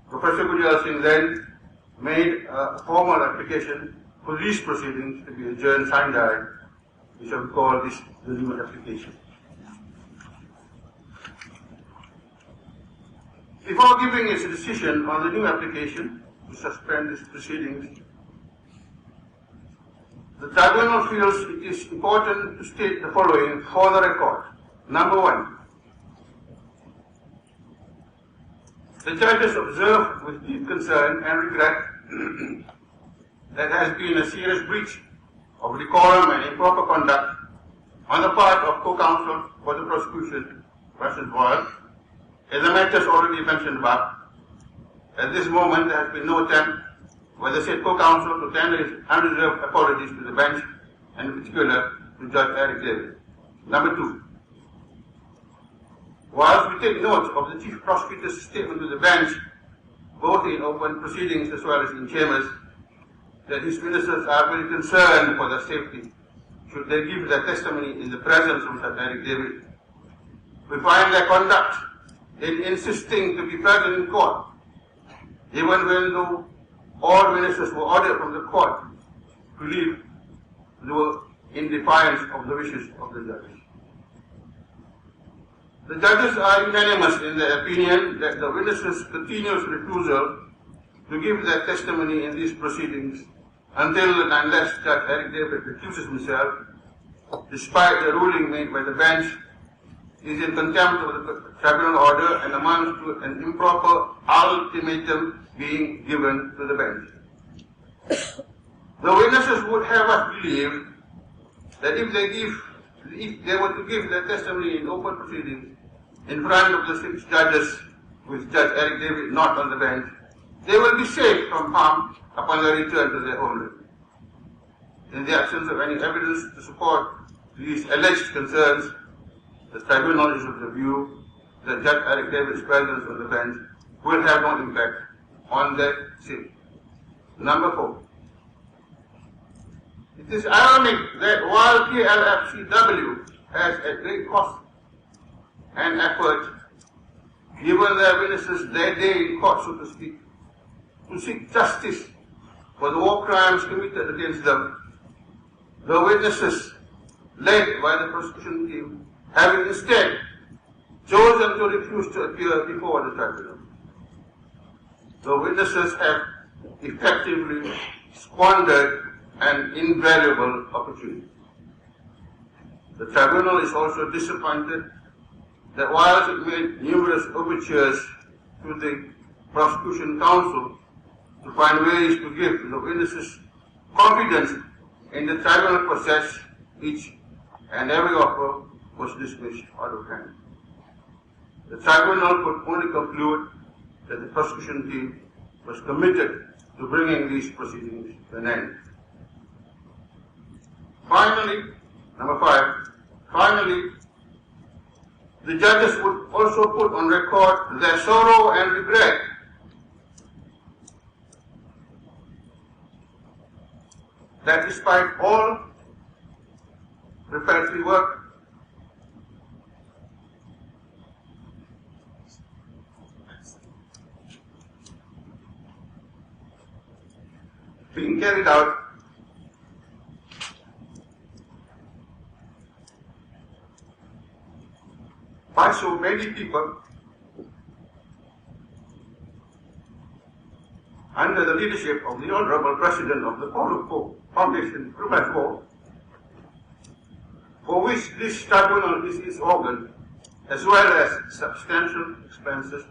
Professor Gujal Singh then made a formal application for these proceedings to be adjourned sine die. We shall call this the new application. Before giving its decision on the new application to suspend these proceedings, the tribunal feels it is important to state the following for the record. Number one, the judges observe with deep concern and regret that there has been a serious breach of decorum and improper conduct on the part of co-counsel for the prosecution, President Boyle. In the matters already mentioned above, at this moment there has been no attempt by the said co-counsel to tender his unreserved apologies to the bench, and in particular to Judge Eric David. Number two, whilst we take note of the Chief Prosecutor's statement to the bench, both in open proceedings as well as in chambers, that his witnesses are very concerned for their safety should they give their testimony in the presence of Judge Eric David, we find their conduct in insisting to be present in court, even when though all witnesses were ordered from the court to leave, they were in defiance of the wishes of the judges. The judges are unanimous in their opinion that the witnesses' continuous refusal to give their testimony in these proceedings until and unless Judge Eric David recuses himself, despite the ruling made by the bench, is in contempt of the tribunal order and amounts to an improper ultimatum being given to the bench. The witnesses would have us believe that if they were to give their testimony in open proceedings in front of the 6 judges with Judge Eric David not on the bench, they will be safe from harm upon their return to their homeland. In the absence of any evidence to support these alleged concerns, the tribunal is of the view that Judge Eric David's presence on the bench will have no impact on their safety. Number 4. It is ironic that while KLWCC has at great cost and effort given their witnesses their day in court, so to speak, to seek justice for the war crimes committed against them, the witnesses led by the prosecution team have instead chosen to refuse to appear before the tribunal. The witnesses have effectively squandered an invaluable opportunity. The tribunal is also disappointed that whilst it made numerous overtures to the prosecution counsel to find ways to give the witnesses confidence in the tribunal process, each and every offer was dismissed out of hand. The tribunal could only conclude that the prosecution team was committed to bringing these proceedings to an end. Finally, number 5, the judges would also put on record their sorrow and regret that despite all preparatory work, being carried out by so many people under the leadership of the Honorable President of the Kuala Lumpur Foundation Tribunal Court, for which this tribunal is its organ, as well as substantial expenses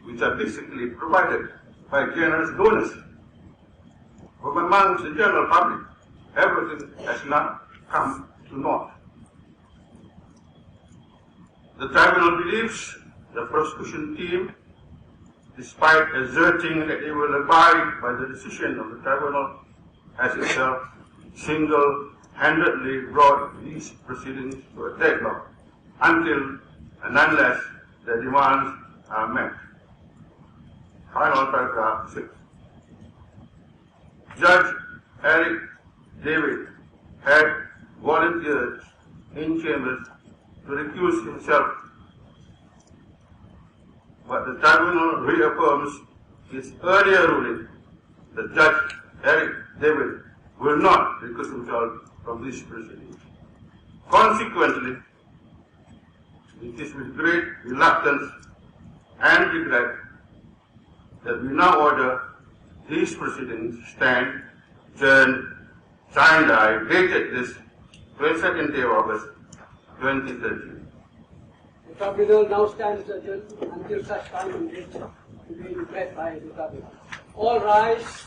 which are basically provided by generous donors. From amongst the general public, everything has now come to naught. The tribunal believes the prosecution team, despite asserting that it will abide by the decision of the tribunal, has itself single-handedly brought these proceedings to a deadlock until and unless the demands are met. Final paragraph 6. Judge Eric David had volunteered in chambers to recuse himself, but the tribunal reaffirms its earlier ruling that Judge Eric David will not recuse himself from these proceedings. Consequently, it is with great reluctance and regret that we now order these proceedings stand adjourned, signed I, dated this 22nd day of August 2013. The tribunal now stands adjourned until such time and date to be declared by the tribunal. All rise.